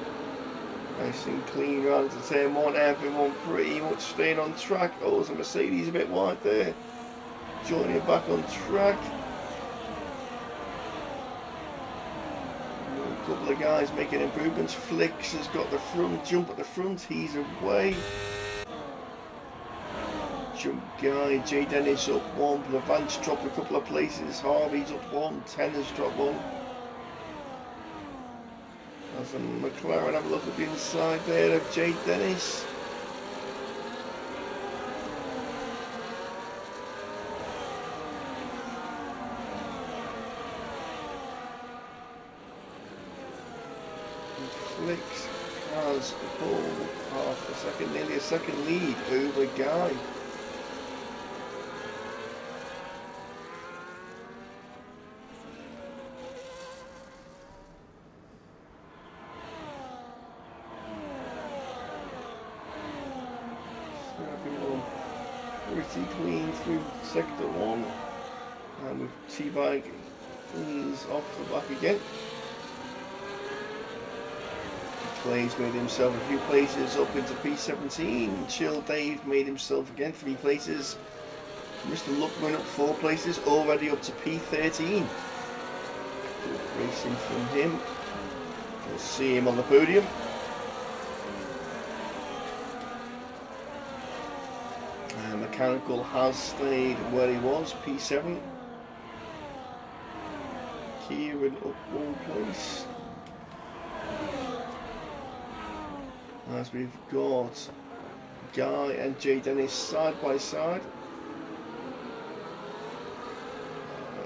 Nice and clean round to turn one. Everyone pretty much staying on track. Oh, there's a Mercedes a bit wide there. Joining back on track. A couple of guys making improvements. Flicks has got the front jump at the front. He's away. Jump guy, J Dennis up 1, Levant's dropped a couple of places, Harvey's up 1, Tenner's dropped 1. As a McLaren have a look at the inside there of J Dennis. Flicks has pulled half a second, nearly a second lead over Guy. Pretty clean through sector 1, and with T-Bag cleans off the back again. Clay's made himself a few places up into P17. Chill Dave made himself again 3 places. Mr. Luckman up 4 places, already up to P13. Good racing from him. We'll see him on the podium. Mechanical has stayed where he was, P7. Kieran up 1 place. As we've got Guy and J Dennis side by side.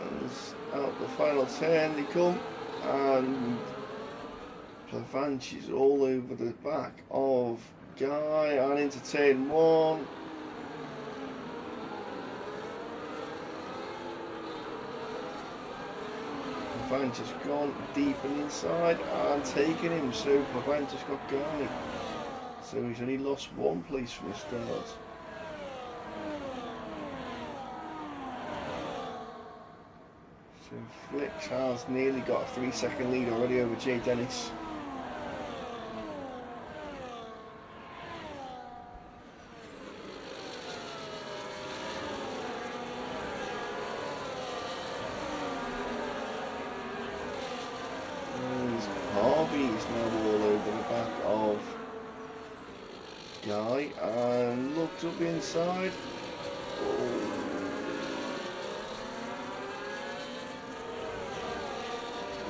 And out the final turn they come, and Plavanch is all over the back of Guy and into turn 1. Plavanch has gone deep and inside and taken him, so Plavanch has got Guy. So he's only lost 1 place from the start. So Flicks has nearly got a 3-second lead already over J Dennis. Harvey is now all over the back of Guy and looked up the inside. Oh.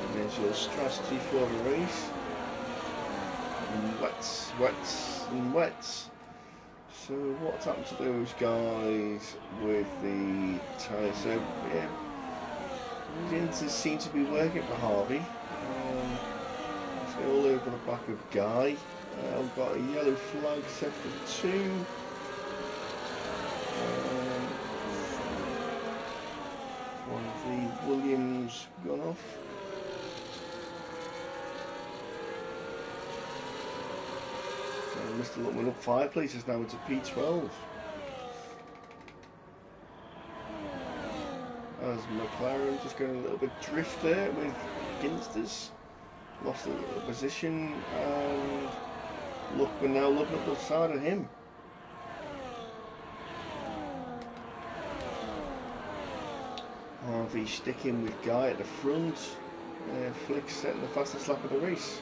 And there's your strategy for the race. And wets, wets, and wets. So what's happened to those guys with the tyres? So yeah, didn't seem to be working for Harvey. So all over the back of Guy. I've got a yellow flag set for 2. One of the Williams gone off. Mr. Luckman up 5 places now into P12. As McLaren just going a little bit drift there with Ginsters. Lost a little position, and Luckman now looking up the side of him. Harvey sticking with Guy at the front. Flicks setting the fastest lap of the race.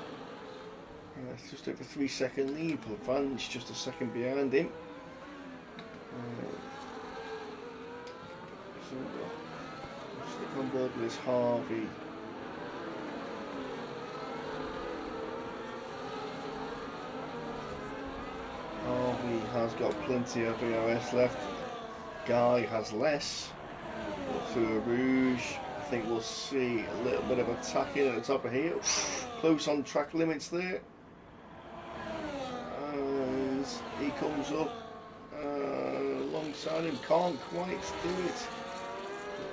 It's just over 3-second lead. Plavanch just a second behind him. So stick on board with this Harvey. Harvey has got plenty of ERS left. Guy has less. Through a rouge, I think we'll see a little bit of attacking at the top of here. Close on track limits there. As he comes up alongside him, can't quite do it.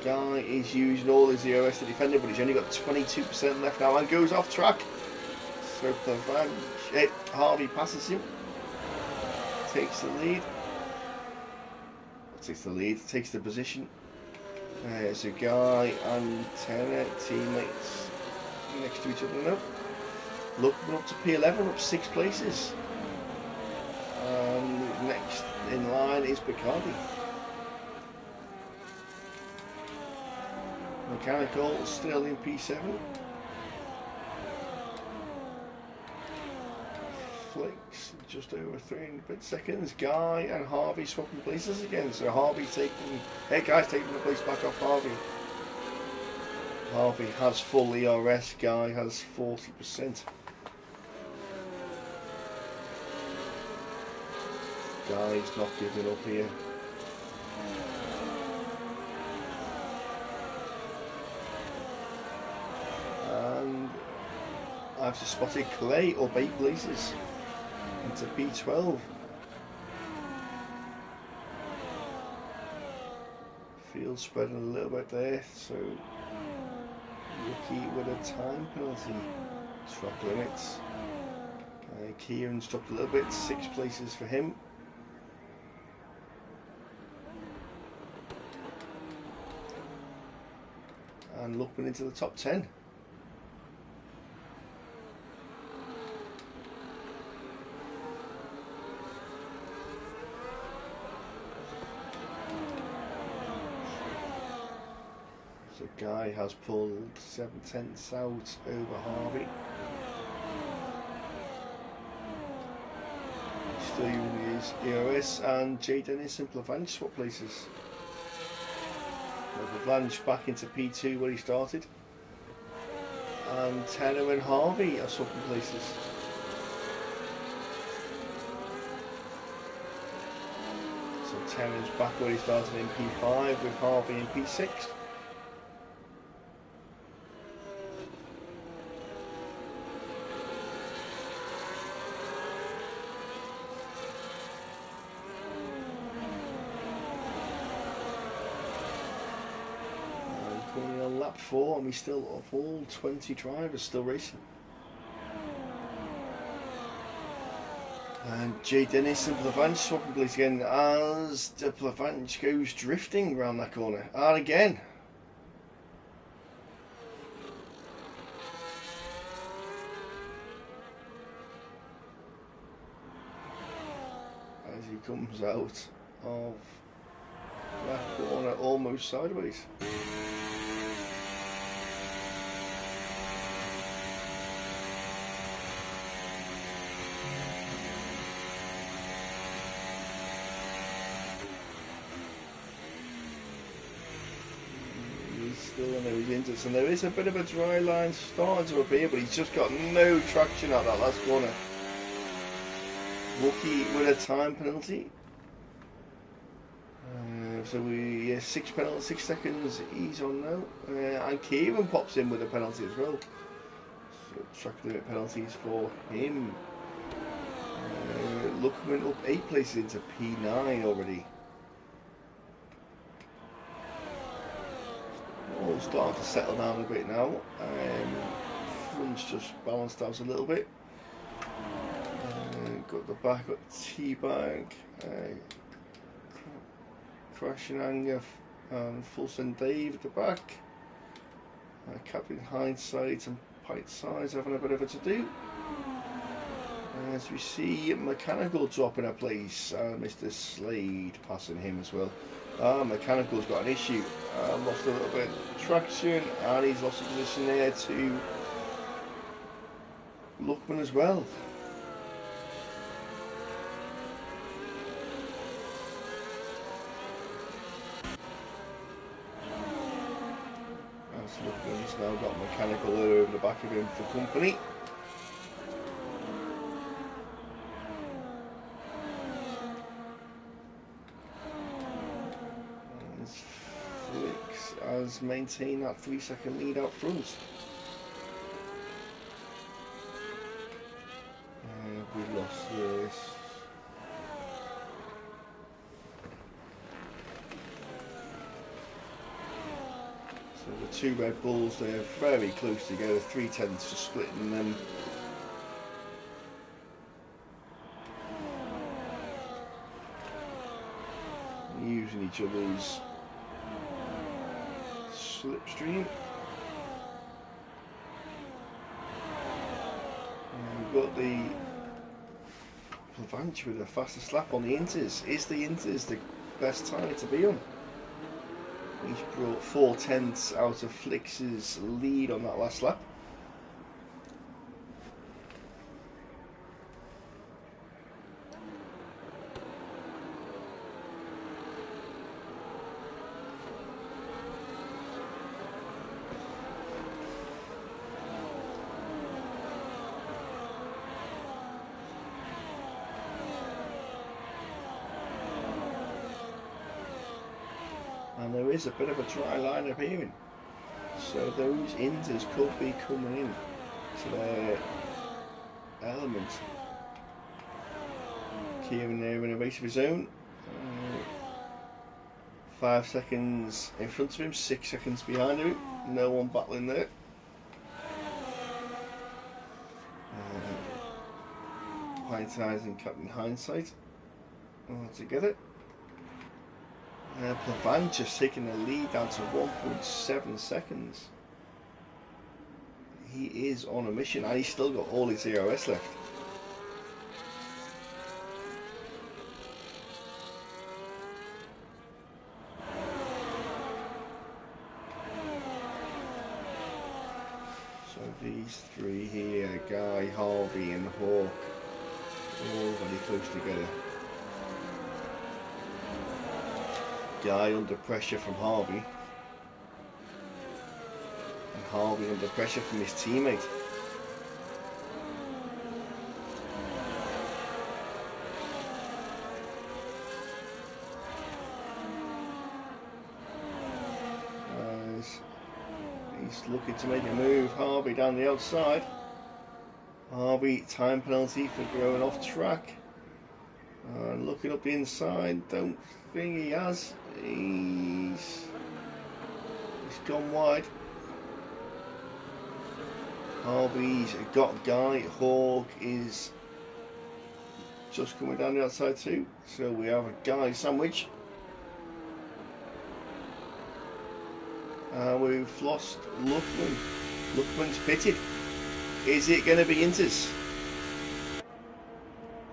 Guy is using all his ERS to defend it, but he's only got 22% left now and goes off track. So Harvey passes him, takes the lead. Takes the position. So Guy and Tanner, teammates next to each other now. Looking up to P11, up 6 places. And next in line is Bacardi. Mechanical still in P7. Flicks just over 300 seconds. Guy and Harvey swapping places again. So Guy's taking the place back off Harvey. Harvey has full ERS. Guy has 40%. Guy's not giving up here. And I've just spotted Clay up 8 places into P12. Field spreading a little bit there, so Rookie with a time penalty. Track limits. Kieran's dropped a little bit, 6 places for him. And looking into the top 10. So Guy has pulled 7/10 out over Harvey. Still using his ERS, and J Dennis and Plavanch swap places. Plavanch back into P2 where he started. And Tanner and Harvey are swapping places. So Tanner's back where he started in P5 with Harvey in P6. Coming on lap 4, and we still of all 20 drivers still racing. And J Dennis and Plavanch swapping place again as the Plavanch goes drifting around that corner. And again. As he comes out of that corner almost sideways. Still in those inters, and there is a bit of a dry line starting to appear, but he's just got no traction at that last corner. Wookie with a time penalty. So we 6 seconds he's on now, and Kieran pops in with a penalty as well. So track limit penalties for him. Looking up 8 places into P9 already. All starting to settle down a bit now. Front's just balanced out a little bit. Got the back, got T-Bag, Crash and Anger, and Full Send Dave at the back. Captain Hindsight and Pite Size having a bit of a to-do. As we see Mechanical dropping a place, Mr. Slade passing him as well. Mechanical's got an issue, lost a little bit of traction, and he's lost a position there to Luckman as well. As Luckman's now got Mechanical over the back of him for company. has maintained that 3-second lead out front. We lost this. So the two Red Bulls, they're very close together, 3/10 to splitting them. Using each other's slipstream. And we've got the Plavanch with a fastest lap on the Inters. Is the Inters the best time to be on? He's brought 4/10 out of Flix's lead on that last lap. And there is a bit of a dry line appearing, so those Inters could be coming in to their element. Kieran there in a race of his own, 5 seconds in front of him, 6 seconds behind him, no one battling there. Hindsight and Captain Hindsight all together. Plavan just taking the lead down to 1.7 seconds. He is on a mission and he's still got all his EOS left. So these three here, Guy, Harvey and Hawk, all very close together. Guy under pressure from Harvey, and Harvey under pressure from his teammate. As he's looking to make a move, Harvey down the outside. Harvey, time penalty for going off track. Looking up the inside, don't think he has. He's gone wide. Harvey's got Guy. Hawk is just coming down the outside too. So we have a Guy sandwich. We've lost Luckman. Luckman's pitted. Is it going to be Inters?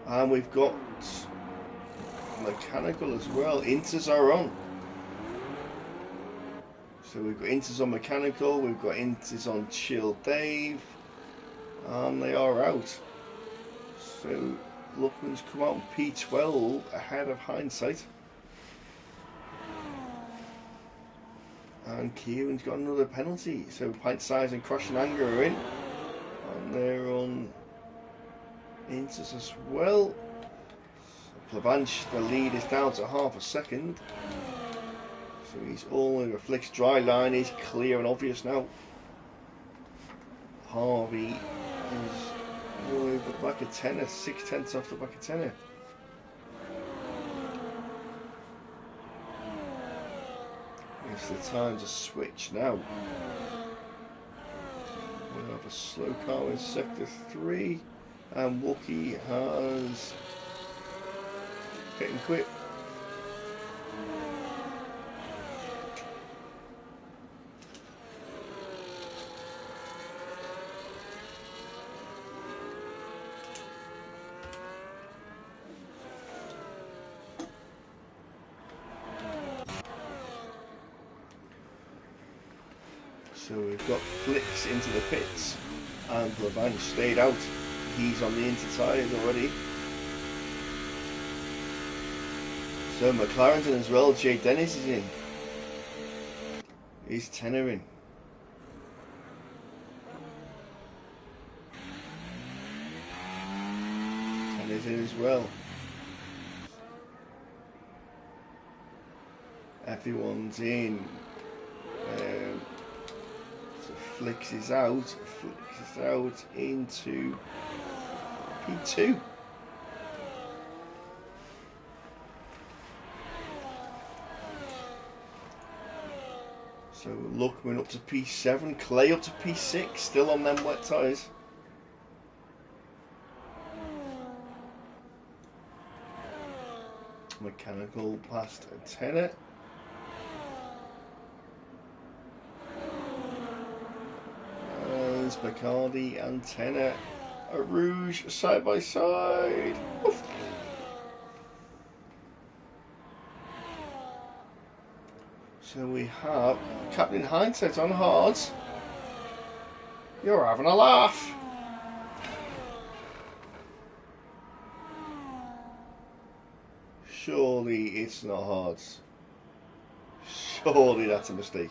And we've got mechanical as well. Inters are on. So we've got Inters on mechanical, we've got Inters on Chill Dave, and they are out. So Luckman's come out on P12 ahead of Hindsight. And Kieran's got another penalty. So Pint Size and Crush and Anger are in. And they're on Inters as well. Plavanch, the lead is down to half a second. So he's all over Flick's dry line is clear and obvious now. Harvey is all over the back of Tenor, 6/10 off the back of Tenor. It's the time to switch now. We'll have a slow car in sector 3, and Wookie has hit and quit. So we've got Flicks into the pits, and Plavanch stayed out. He's on the inter tyres already. So McLarenton as well, Jay Dennis is in. He's Tenor in. Tenor's in as well. Everyone's in. Flicks is out. Flicks is out into P2. So Luckman up to P7, Clay up to P6, still on them wet tyres. Mechanical past a tenner. There's Bacardi and tenner. A Rouge side by side. Oof. So we have Captain Hindsight on hards. You're having a laugh. Surely it's not hards. Surely that's a mistake.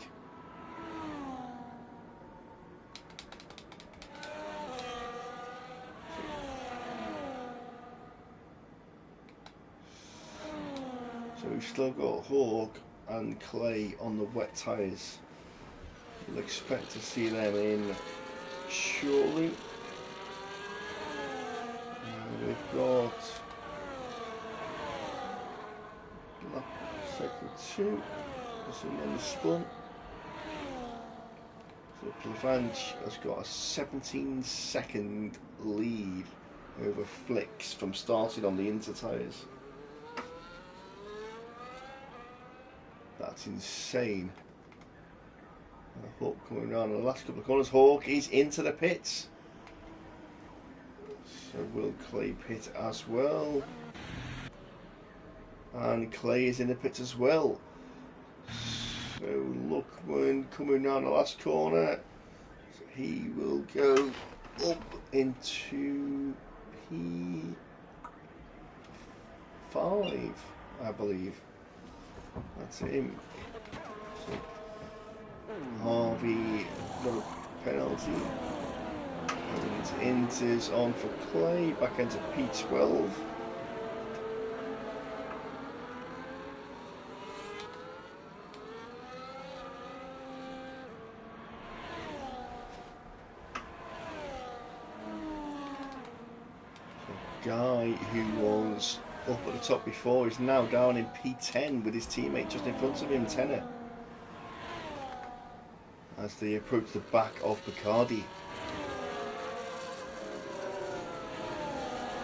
So we've still got Hawk and Clay on the wet tyres. We'll expect to see them in shortly. We've got lap sector 2. There's another spun. So Plavanch has got a 17-second lead over Flicks from starting on the inter tyres. That's insane. Hawk coming around in the last couple of corners. Hawk is into the pits. So will Clay pit as well? And Clay is in the pits as well. So Luckman coming around the last corner. So he will go up into P5, I believe. That's him. So Harvey got a penalty. And Inters on for Clay, back into P12. So Guy, who was up at the top before, is now down in P10 with his teammate just in front of him, Tenner, as they approach the back of Bacardi.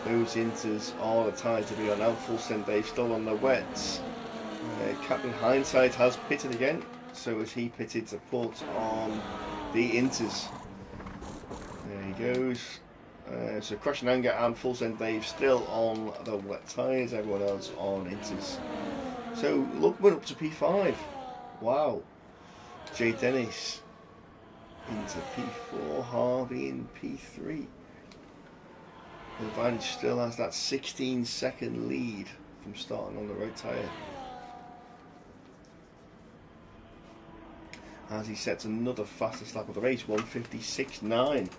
Those Inters are the tyres to be on now. Full send Dave still on the wets. Captain Hindsight has pitted again, so has he pitted to put on the Inters. There he goes. So Crash and Anger and Full Send Dave still on the wet tyres, everyone else on Inters. So Luckman up to P5. Wow. Jay Dennis into P4, Harvey in P3. Vanch still has that 16-second lead from starting on the right tyre, as he sets another fastest lap of the race, 1:56.9.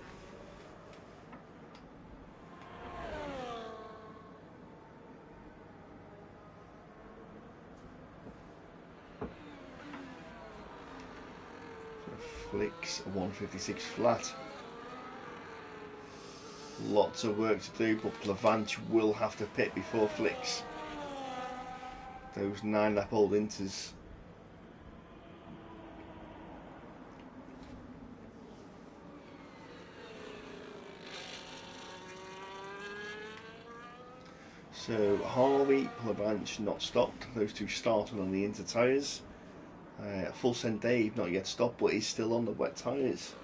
Flicks 1:56 flat. Lots of work to do, but Plavanch will have to pit before Flicks. Those 9-lap-old Inters. So Harvey, Plavanch not stopped. Those two started on the inter tyres. Full Send Dave not yet stopped, but he's still on the wet tyres.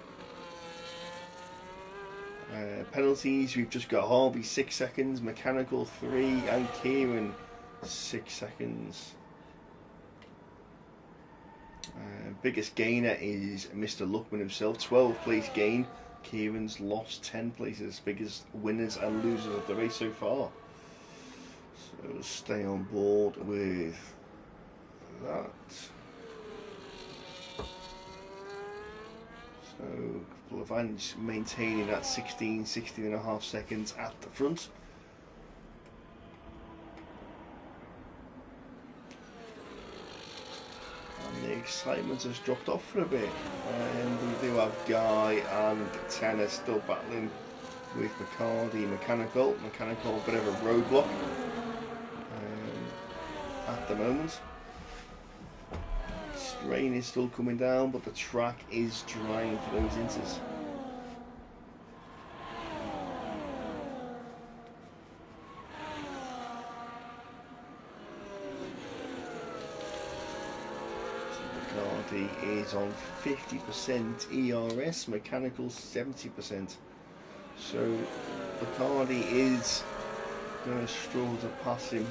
Penalties, we've just got Harvey 6 seconds, Mechanical 3, and Kieran 6 seconds. Biggest gainer is Mr. Luckman himself, 12 place gain. Kieran's lost 10 places, biggest winners and losers of the race so far. So stay on board with that. So Plavanch maintaining that 16 and a half seconds at the front. And there excitement has dropped off for a bit, and we do have Guy and Tenner still battling with McCarty. Mechanical, a bit of a roadblock at the moment. Rain is still coming down, but the track is drying for those inters. McCarty is on 50% ERS, Mechanical 70%. So McCarty is going to struggle to pass him.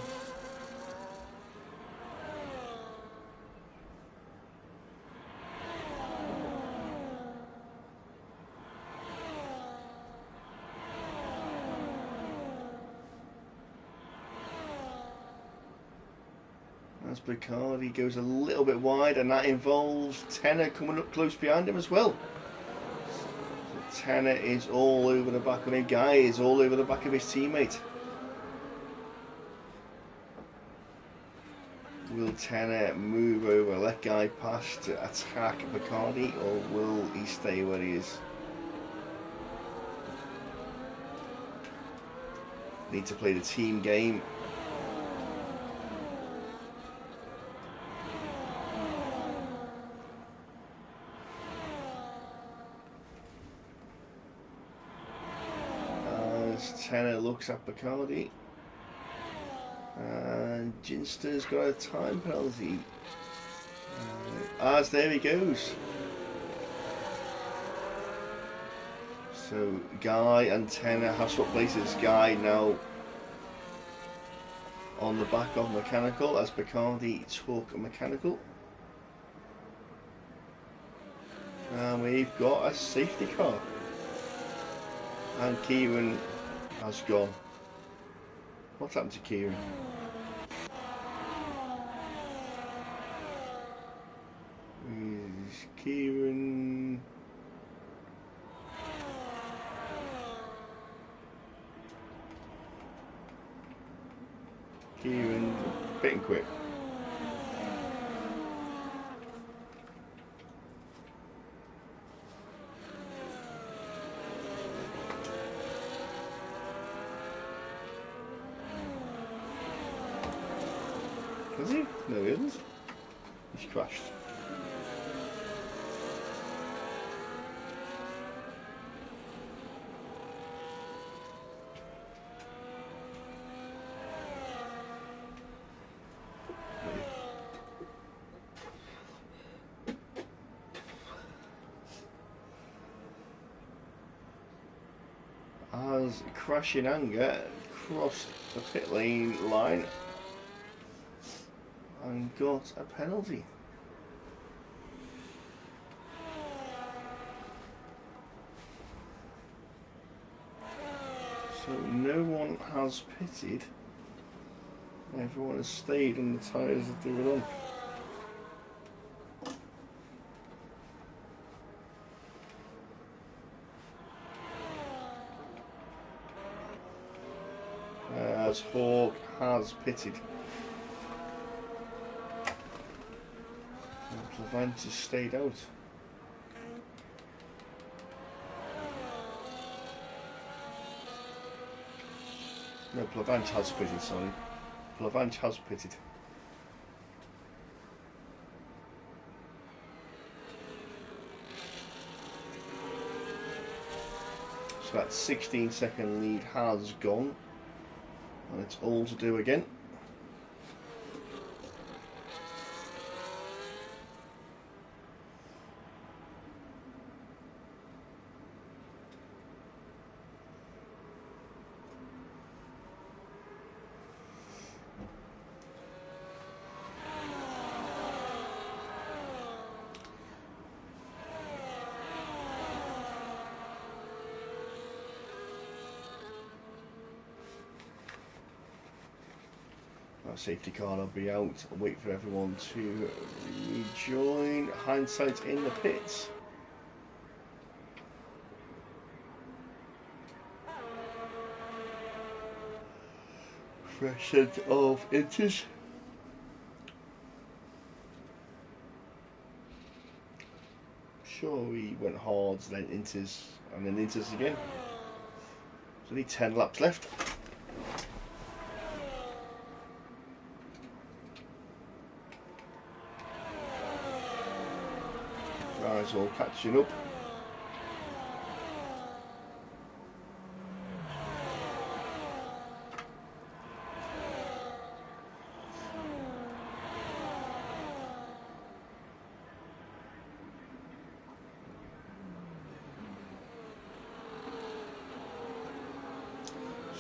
As Bacardi goes a little bit wide, and that involves Tenner coming up close behind him as well. So Tenner is all over the back of him. Guy is all over the back of his teammate. Will Tenner move over, let Guy pass to attack Bacardi, or will he stay where he is? Need to play the team game. Tenner looks at Bacardi, and Ginster's got a time penalty. As there he goes. So Guy and Tenner have swapped places. Guy now on the back of Mechanical as Bacardi took Mechanical. And we've got a safety car. And Kieran has gone. What's happened to Kieran? Is Kieran... Kieran bit and quick. Is he? No, he isn't. He's crashed. As crashing anger crossed the pit lane line and got a penalty. So no one has pitted. Everyone has stayed on the tyres that they were on. As Hawk has pitted. And Plavant has stayed out. No, Plavant has pitted, sorry. Plavant has pitted. So that 16-second lead has gone. And it's all to do again. Safety car will be out. I'll wait for everyone to rejoin. Hindsight in the pits. Fresh set of inters. hards, then inters, and then inters again. So only 10 laps left. Guys all catching up.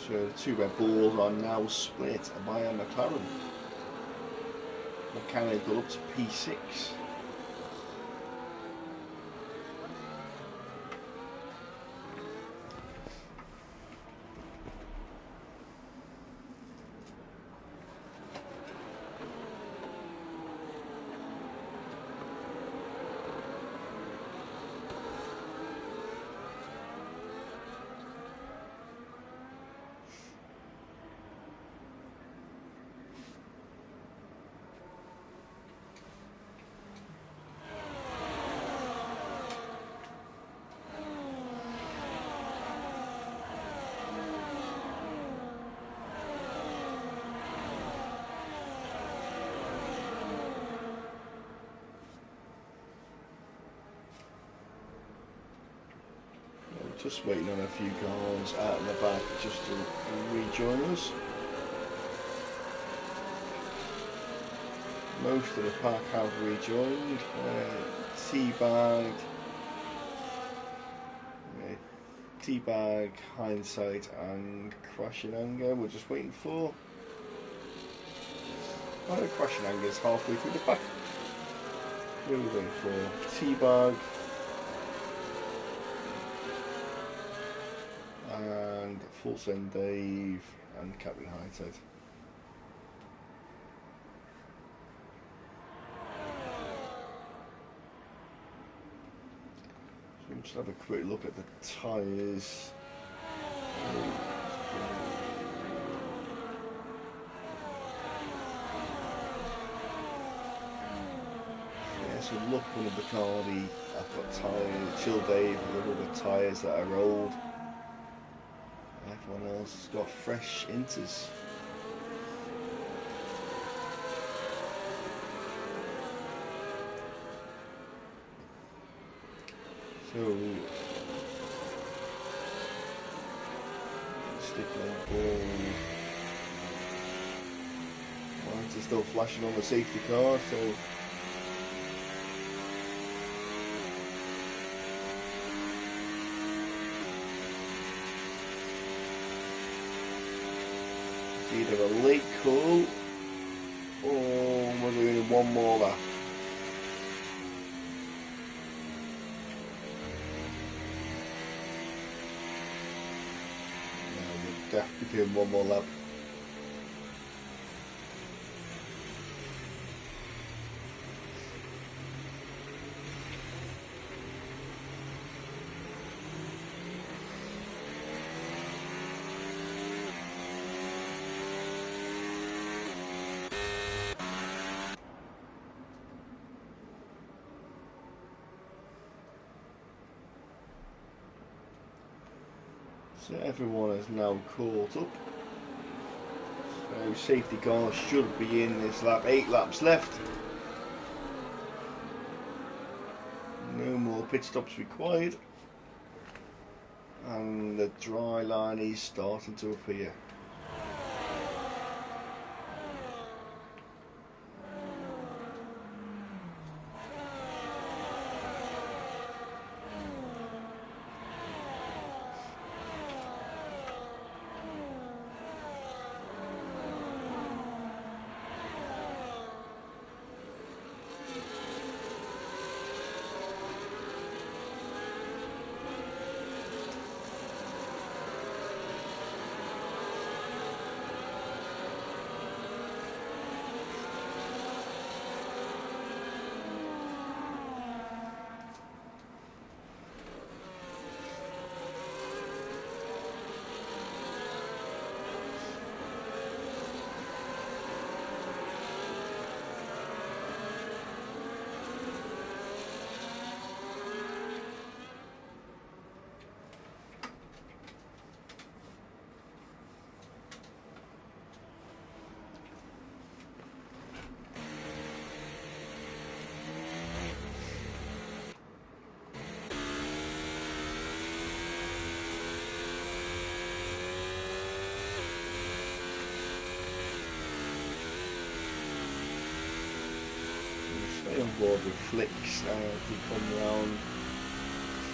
So the two Red Bulls are now split by a McLaren. McLaren got up to P6. Just waiting on a few cars out in the back just to rejoin us. Most of the pack have rejoined. Teabag, Hindsight and Crashing Anger we're just waiting for. Oh, Crashing Anger is halfway through the pack. We're waiting for Teabag and Full Send Dave and Captain Hindsight. So we'll just have a quick look at the tyres. Yeah, so look, one of Bacardi, I've got tyres, Chill Dave, a lot of the tyres that are old. Everyone else has got fresh inters. So stick on ball. Lights are still flashing on the safety car, so it's either a late call or we're doing one more lap. Definitely doing one more lap. So everyone is now caught up. So safety car should be in this lap. 8 laps left. No more pit stops required. And the dry line is starting to appear. board with Flicks to come round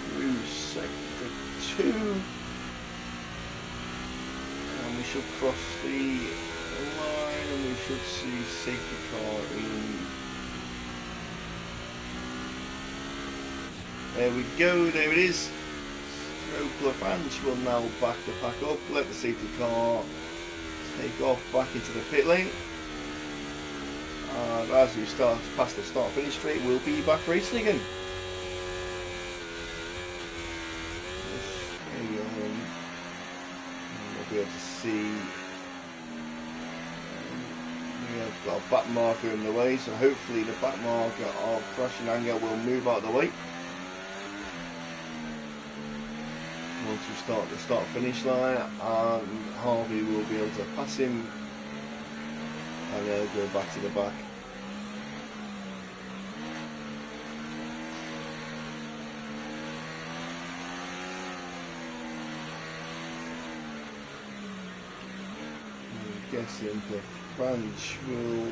through sector 2, and we should cross the line and we should see safety car in. There we go, there it is. Lavange will now back the pack up, let the safety car take off back into the pit lane, and as we start past the start finish straight, we'll be back racing again. We'll be able to see we have got a back marker in the way, so hopefully the back marker of Crashing Anger will move out of the way. Once we start the start finish line, and Harvey will be able to pass him and they'll go back to the back. I'm guessing the branch will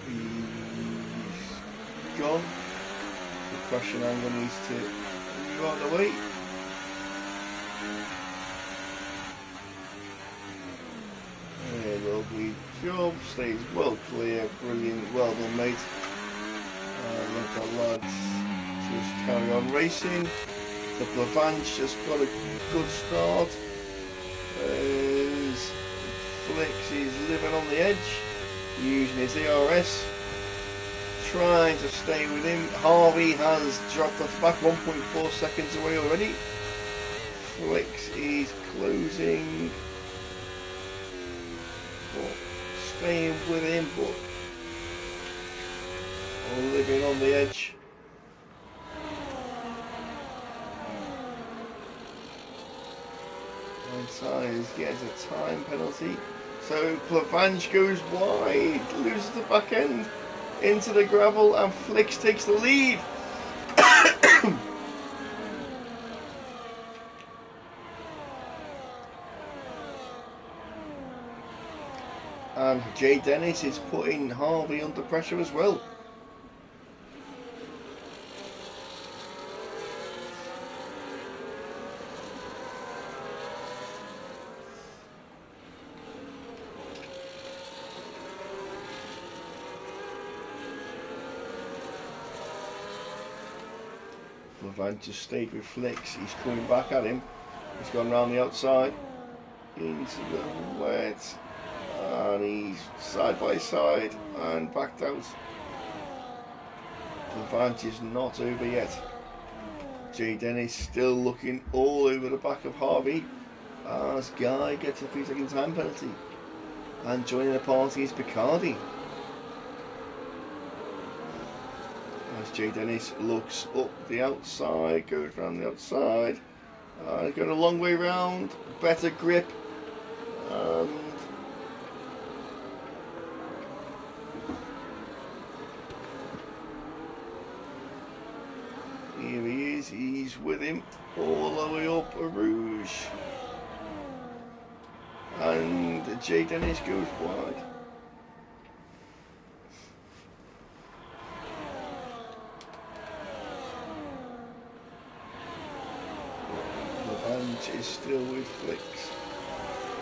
be gone. The Crashing Anger needs to move out of the way. Lovely job, stays well clear, brilliant, well done mate. Let the lads just carry on racing. The Lavange just got a good start. As Flicks is living on the edge, using his ERS, trying to stay with him. Harvey has dropped off the back, 1.4 seconds away already. Flicks is closing. Staying with him, but living on the edge. Tyres gets a time penalty, so Lavange goes wide, loses the back end into the gravel, and Flicks takes the lead. And Jay Dennis is putting Harvey under pressure as well. Lavange just stayed with Flicks. He's coming back at him. He's gone round the outside into the wet. And he's side by side and backed out. Lavange is not over yet. Jay Dennis still looking all over the back of Harvey as Guy gets a 3-second time penalty. And joining the party is Picardi. As Jay Dennis looks up the outside, goes round the outside, going a long way round, better grip. Here he is, he's with him all the way up a Rouge. And Jay Dennis goes wide. Lavange is still with Flicks.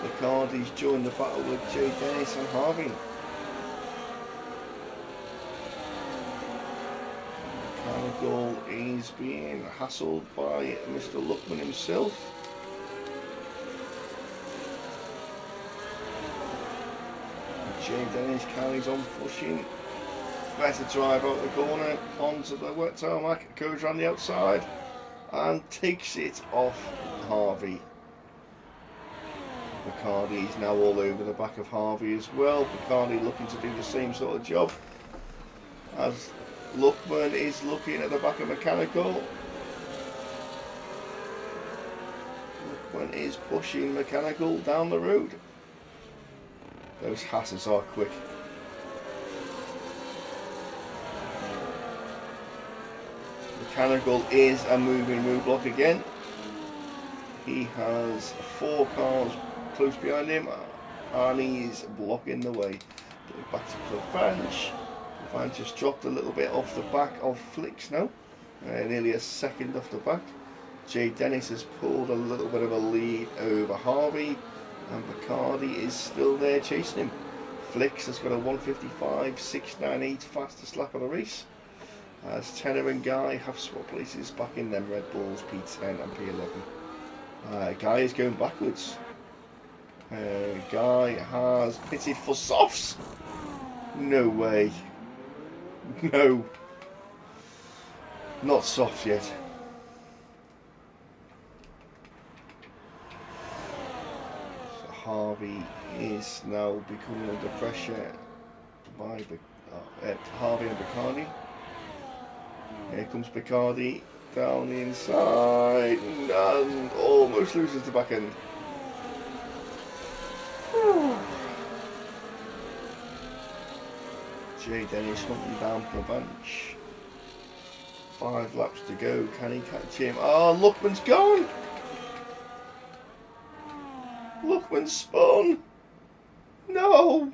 Picardi's joined the battle with Jay Dennis and Harvey. Mechanical is being hassled by Mr. Luckman himself. Jay Dennis carries on pushing. Better drive out the corner onto the wet tarmac, goes around the outside and takes it off Harvey. Picardi is now all over the back of Harvey as well. Picardi looking to do the same sort of job as Luckman is looking at the back of Mechanical. Luckman is pushing Mechanical down the road. Those Hassers are quick. Mechanical is a moving roadblock again. He has 4 cars close behind him and he's blocking the way. Back to Lavange. Van just dropped a little bit off the back of Flicks now. Nearly a second off the back. Jay Dennis has pulled a little bit of a lead over Harvey, and Bacardi is still there chasing him. Flicks has got a 155.698 fastest lap of the race. As Tenor and Guy have swapped places back in them Red Bulls P10 and P11. Guy is going backwards. Guy has pitted for softs. No way. No. Not soft yet. So Harvey is now becoming under pressure by Harvey and Bacardi. Here comes Bacardi down the inside and almost loses the back end. Jay Dennis hunting down Plavanch. 5 laps to go. Can he catch him? Oh, Luckman's gone! Luckman's spun! No!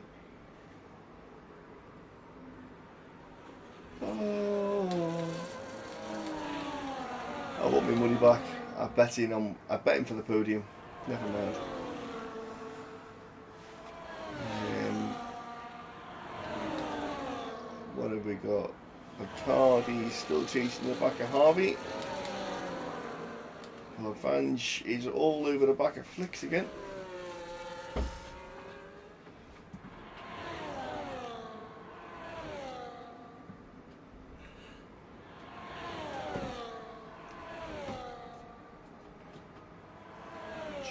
Oh. I want my money back. I bet him for the podium. Never mind. What have we got? Bacardi still chasing the back of Harvey. Plavanch is all over the back of Flicks again.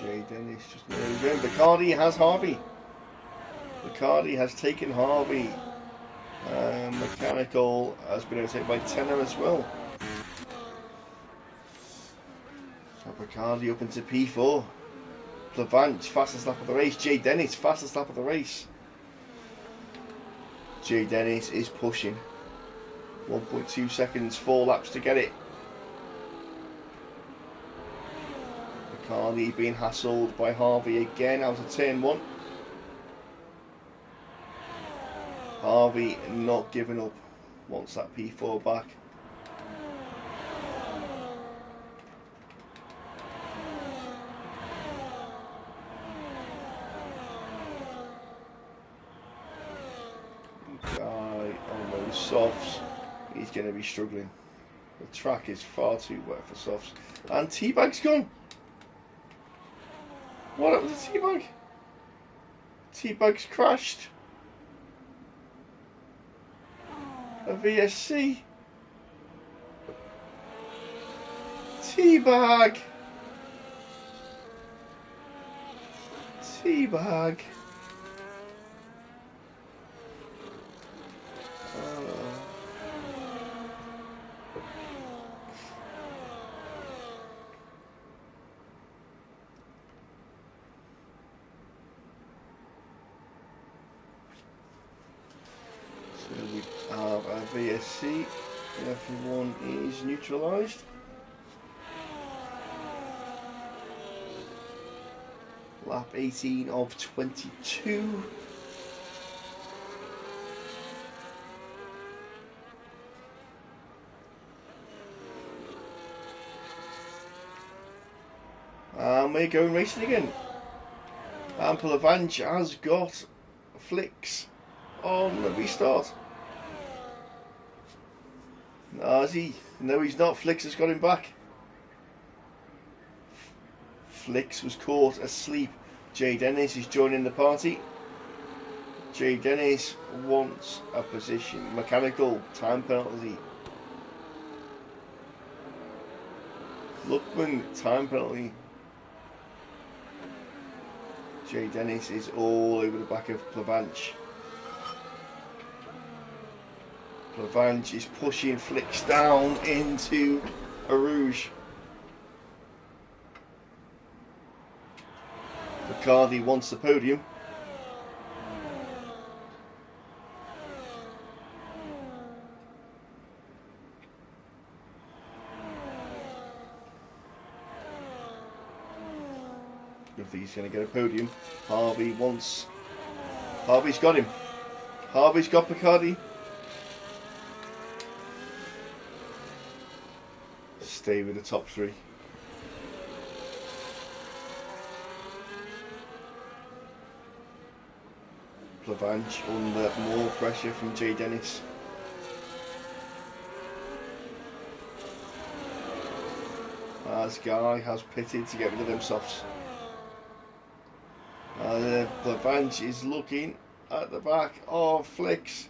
Jay Dennis just knows him. Bacardi has Harvey. Bacardi has taken Harvey. Mechanical has been overtaken by Tenor as well. So Bacardi up into P4. Plavanch, fastest lap of the race. Jay Dennis, fastest lap of the race. Jay Dennis is pushing. 1.2 seconds, 4 laps to get it. Bacardi being hassled by Harvey again out of turn 1. Harvey not giving up, wants that P4 back. Guy on those softs, he's going to be struggling. The track is far too wet for softs. And T-Bag's gone. What happened to T-Bag? T-Bag's crashed. A VSC. T-Bag. T-Bag. So we have a VSC. Everyone is neutralised. Lap 18 of 22. And we're going racing again. And Plavanch has got Flicks on the restart. No, is he? No, he's not. Flicks has got him back. Flicks was caught asleep. Jay Dennis is joining the party. Jay Dennis wants a position. Mechanical, time penalty. Luckman, time penalty. Jay Dennis is all over the back of Plavanch. Plavanch is pushing Flicks down into a rouge. Bacardi wants the podium. If he's going to get a podium, Harvey's got him. Harvey's got Bacardi. stay with the top three. Plavanch under more pressure from Jay Dennis. As Guy has pitted to get rid of them softs. Plavanch is looking at the back of Flicks.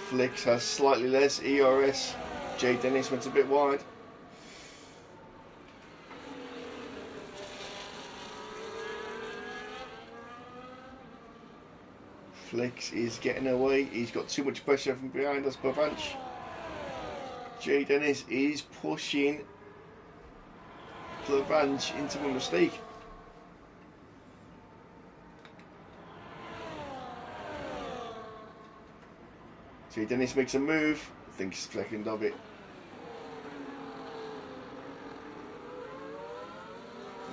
Flicks has slightly less ERS. Jay Dennis went a bit wide. Flicks is getting away. He's got too much pressure from behind us, Plavanch. Jay Dennis is pushing Plavanch into a mistake. Jay Dennis makes a move. Thinks second of it.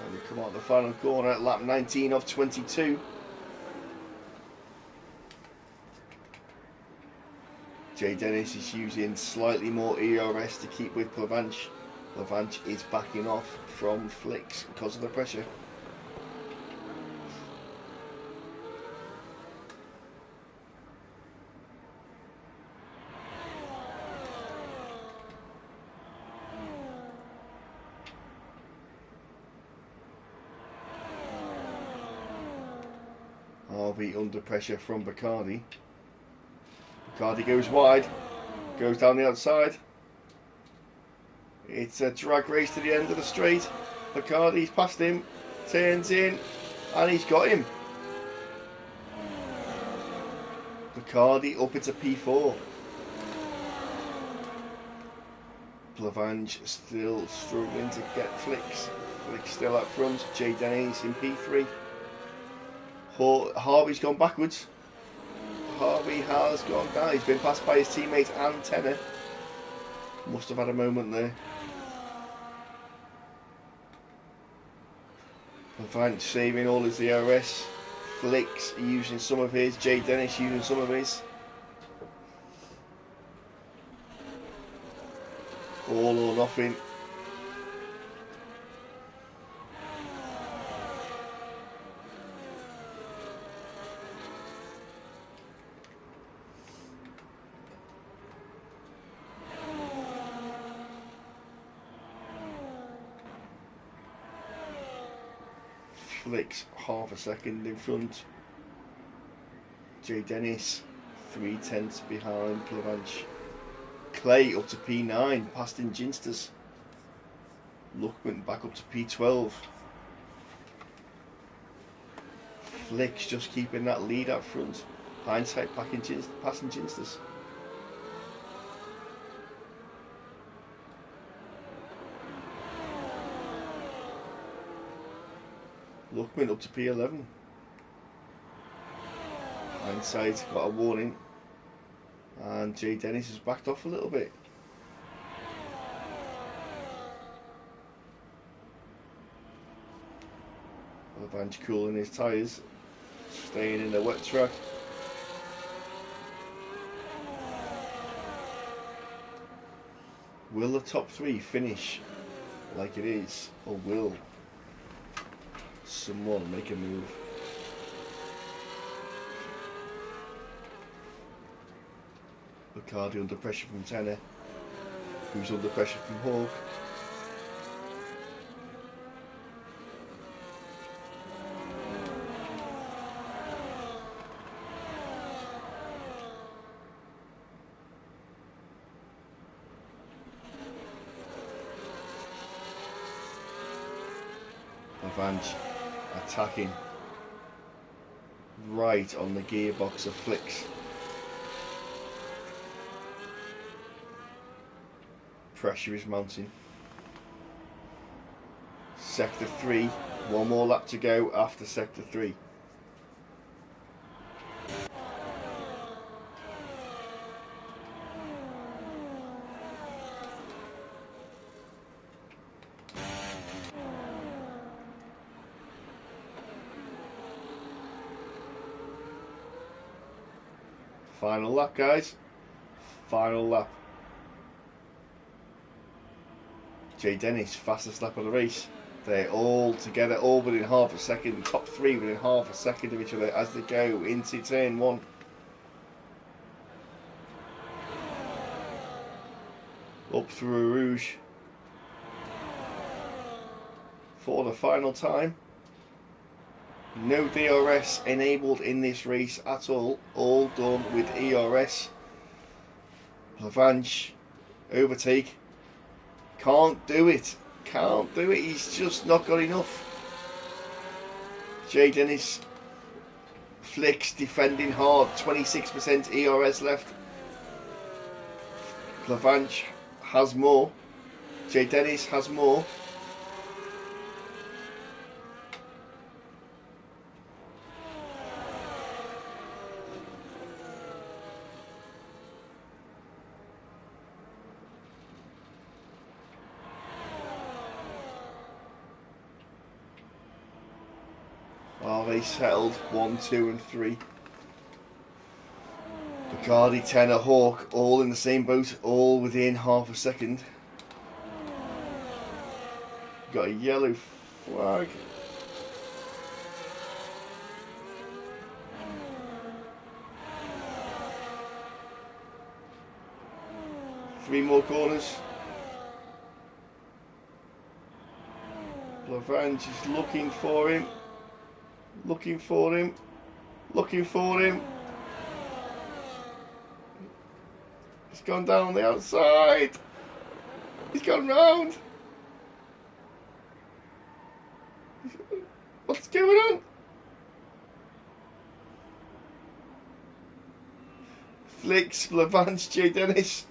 And we come out the final corner at lap 19 of 22. Jay Dennis is using slightly more ERS to keep with Plavanch. Plavanch is backing off from Flicks because of the pressure. RB under pressure from Bacardi. Bacardi goes wide, goes down the outside. It's a drag race to the end of the straight. Bacardi's past him, turns in, and he's got him. Bacardi up into P4. Plavanch still struggling to get Flicks. Flicks still up front. Jay Dennis in P3. Harvey's gone backwards. Harvey has gone down. He's been passed by his teammate and Tenner. Must have had a moment there. Plavanch saving all his DRS. Flicks using some of his. Jay Dennis using some of his. All or nothing. Flicks half a second in front. Jay Dennis 3/10 behind Plavanch. Clay up to P9, past in Ginsters. Luckman back up to P12. Flicks just keeping that lead up front. Hindsight passing Ginsters. Luckman up to P11. Hindsight got a warning. And Jay Dennis has backed off a little bit. Plavanch cooling his tyres. Staying in the wet track. Will the top three finish like it is? Or will someone make a move? Bacardi under pressure from Tenner, who's under pressure from Hawk. Plavanch attacking right on the gearbox of Flicks. Pressure is mounting. Sector 3, one more lap to go after Sector 3. Final lap, guys. final lap. Jay Dennis, fastest lap of the race. They're all together, all within half a second. Top three within half a second of each other as they go into turn one. Up through a Rouge for the final time. No DRS enabled in this race at all done with ERS. Lavanche overtake, can't do it, he's just not got enough. Jay Dennis, Flicks defending hard, 26% ERS left. Lavanche has more, Jay Dennis has more. Oh, they settled 1, 2 and 3. Bacardi, Tenor, Hawk, all in the same boat, all within half a second. Got a yellow flag. Three more corners. Lavanche is looking for him. Looking for him. He's gone down the outside. He's gone round. What's going on? Flicks, Lavanche, Jay Dennis.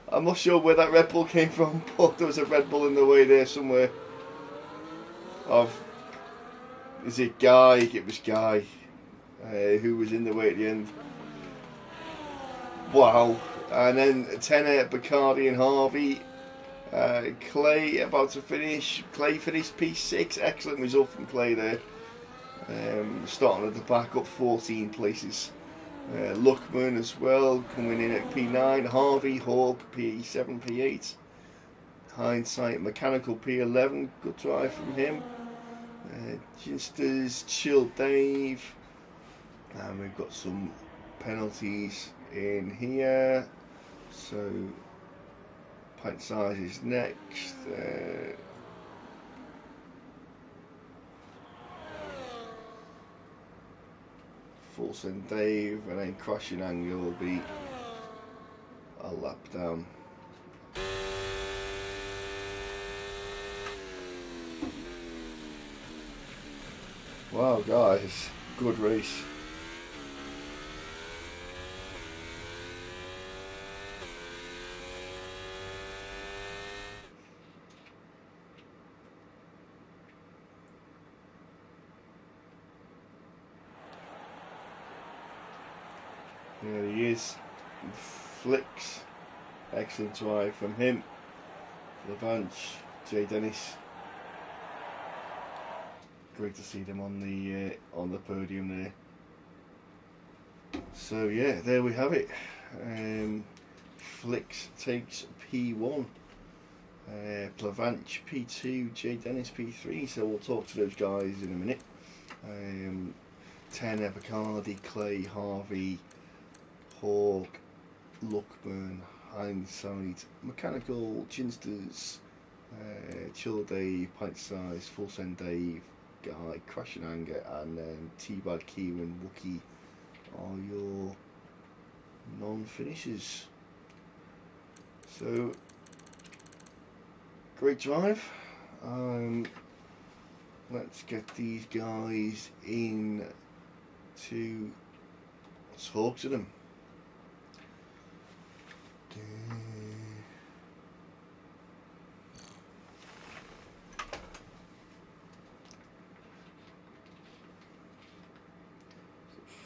I'm not sure where that Red Bull came from, but there was a Red Bull in the way there somewhere. Is it Guy? It was Guy who was in the way at the end. Wow. And then Tenor, Bacardi and Harvey. Clay about to finish. Clay finished P6. Excellent result from Clay there. Starting at the back, up 14 places. Luckman as well, coming in at P9. Harvey, Hawk, P7, P8. Hindsight, Mechanical, P11. Good drive from him. Ginsters, Chill Dave. And we've got some penalties in here. So, pint size is next. Full send Dave, and then crashing angle will be a lap down. Wow, guys, good race. There he is. Flicks. Excellent drive from him. Lavanche, Jay Dennis. Great to see them on the podium there. So yeah, there we have it. Flicks takes P1. Lavanche P2, Jay Dennis P3. So we'll talk to those guys in a minute. Tenor, Bacardi, Clay, Harvey, Hawk, Luckburn, Hindsight, Mechanical, Ginsters, Chill Dave, Pint Size, Full Send Dave, Guy, Crash and Anger, and then T-Bad, Kieran, Wookie are your non-finishers. So, great drive. Let's get these guys in to talk to them.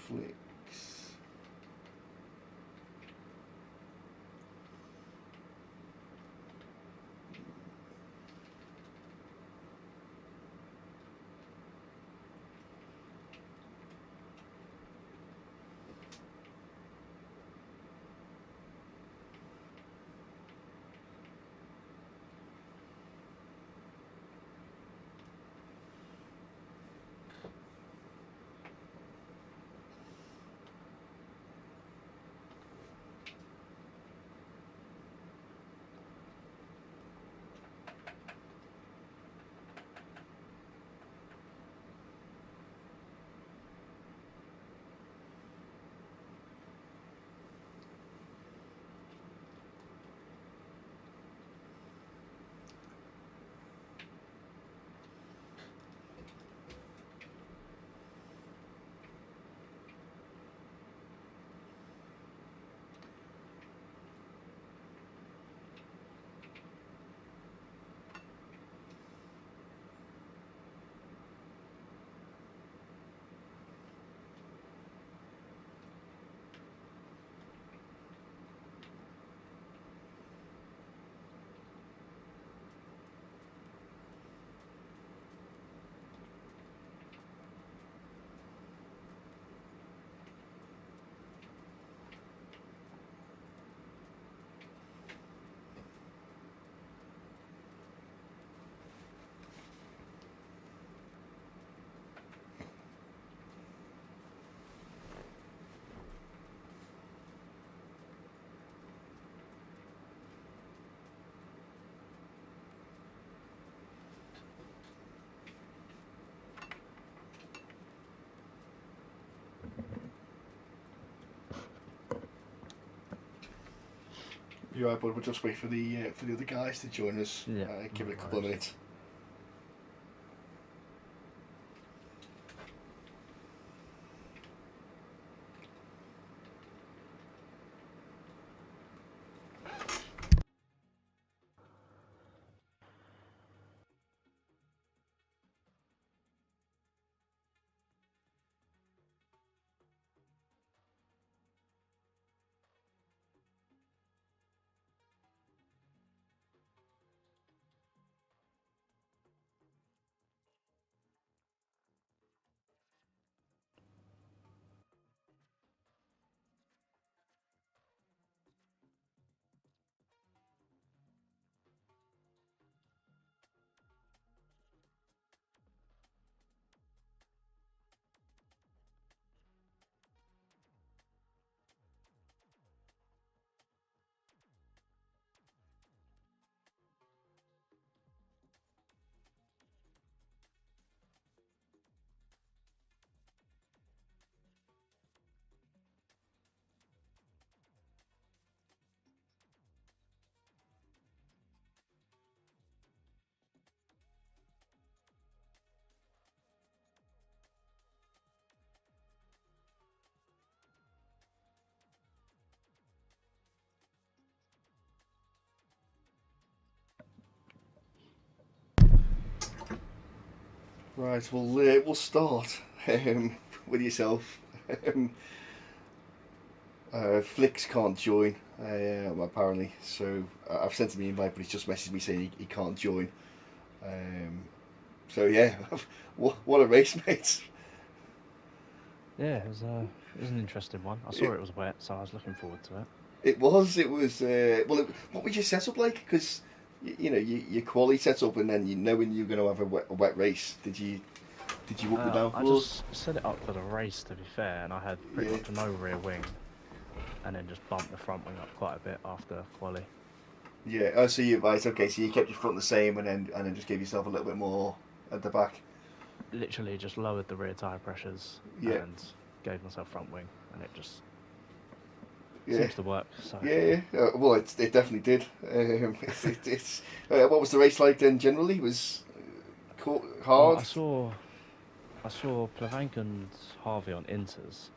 Flicks. You're right, but we'll just wait for the other guys to join us. Yeah, Give no it a couple of worries. minutes. Right, we'll start with yourself. Um, Flicks can't join apparently, so I've sent him the invite, but he's just messaged me saying he can't join. Um, so yeah, what a race, mate! Yeah, it was an interesting one. I saw It, it was wet, so I was looking forward to it. it was well. What was your setup like? Because your quality setup, and then you knowing you're going to have a wet race. Did you up the I downforce? just set it up for the race, to be fair, and I had pretty Yeah, much no rear wing, and then just bumped the front wing up quite a bit after quali. yeah. Oh, so you right? Okay, so you kept your front the same, and then just gave yourself a little bit more at the back. Literally just lowered the rear tyre pressures Yeah, and gave myself front wing, and it just yeah. seems to work. So, Yeah, yeah. Well, it definitely did. It's what was the race like then? Generally, it was well, hard. I saw Plavank and Harvey on Inters,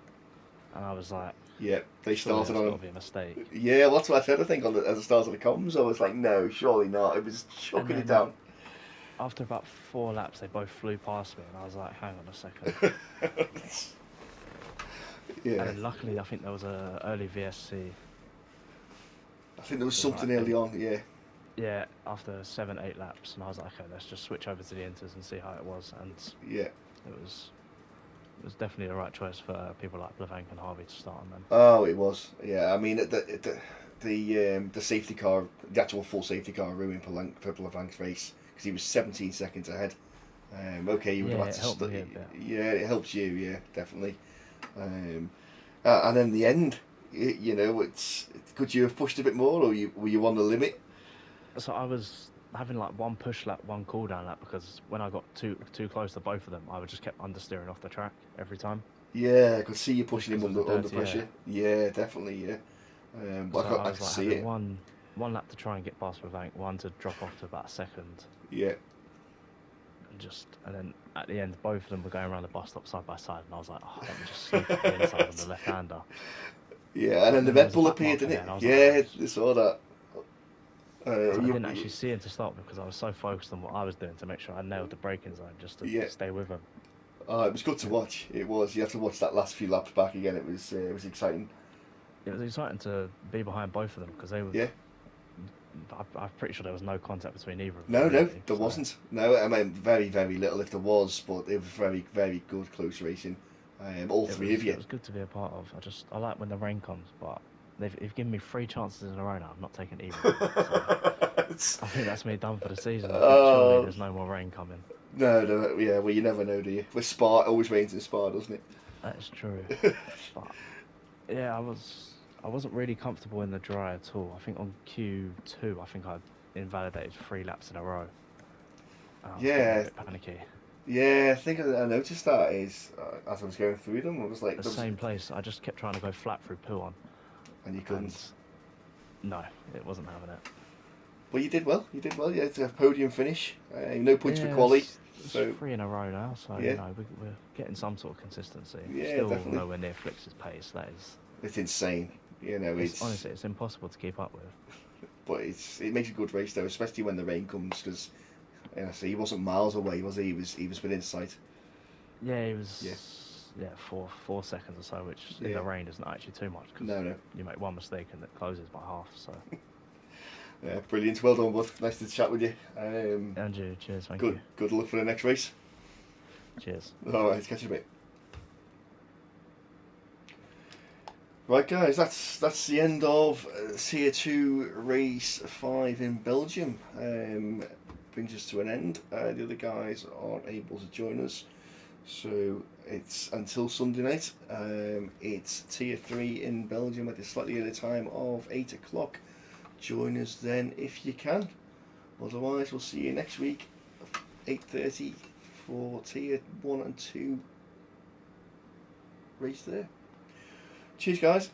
and I was like, Yeah, they surely started that's on got to him. be a mistake. Yeah, well, that's what I said. I think at the start of the comms, I was like, no, surely not. It was And chucking it then down. after about 4 laps, they both flew past me, and I was like, hang on a second. And Yeah, then luckily, I think there was a early VSC. I think there was It was like something early on. Yeah, yeah, after 7, 8 laps, and I was like, okay, let's just switch over to the Inters and see how it was. And yeah. it was it was definitely the right choice for people like Plavank and Harvey to start on them. Oh, it was. Yeah, I mean the safety car, the actual full safety car ruined for Plavang's race because he was 17 seconds ahead. Okay, you would have Yeah, had it to helped me a bit. yeah, it helps you, yeah, definitely. Um, and then the end, could you have pushed a bit more, or were you on the limit? So I was having like one push lap, one cool down lap because when I got too close to both of them, I would just kept understeering off the track every time, Yeah, I could see you just pushing him because of the under dirty air. pressure. Yeah, definitely, yeah. So I I could was like see having it. one lap to try and get past Plavank, one to drop off to about a second, Yeah, and then at the end, both of them were going around the bus stop side by side, and I was like, oh, let me just sneak up the inside on the left hander. yeah, and But then the then there Red was a Bull back appeared, marker didn't there, it? and I was like, oh, Yeah, I saw that. so I didn't You, actually see him to start with because I was so focused on what I was doing to make sure I nailed the braking zone just to yeah. stay with him. It was good to watch. It was. You have to watch that last few laps back again. It was exciting. It was exciting to be behind both of them because they were. Yeah. I'm pretty sure there was no contact between either of them No, no, really. there So wasn't. No, I mean very, very little if there was, but it was very, very good close racing. All three of it you. was good to be a part of. I like when the rain comes, but they've given me 3 chances in a row now. I've not taken either of them. So I think that's me done for the season. I think surely uh, there's no more rain coming. no, no, yeah. Well, you never know, do you? With Spa, it always rains in Spa, doesn't That is true. it? But yeah, I wasn't really comfortable in the dry at all. I think on Q2, I think I invalidated 3 laps in a row. And I was getting a Yeah, bit panicky. yeah. I think I noticed that is as I was going through them, I was like, The there was, same place, I just kept trying to go flat through Puon, and you and couldn't. No, it wasn't having it. Well, you did well. You did well. You had a podium finish. No points for Yeah, quali. it's So three in a row now, so yeah, we're getting some sort of consistency. yeah, Still definitely. nowhere near Flix's pace. That is, It's insane. You know, it's honestly it's impossible to keep up with. but it makes a good race though, especially when the rain comes because so he wasn't miles away, was he? He was within sight. Yeah, he Yeah, was four seconds or so, which in yeah. the rain isn't actually too much because No, no. you make one mistake and it closes by half. So, Yeah, brilliant. Well done, bud. Nice to chat with you. Andrew, cheers, thank Good you, good luck for the next race. cheers. All right, catch you in a bit. Right, guys, that's the end of Tier 2 Race 5 in Belgium. Brings us to an end. The other guys aren't able to join us, so it's until Sunday night. It's Tier 3 in Belgium at a slightly earlier time of 8 o'clock. Join us then if you can. Otherwise, we'll see you next week, 8:30 for Tier 1 and 2 race there. Cheers, guys.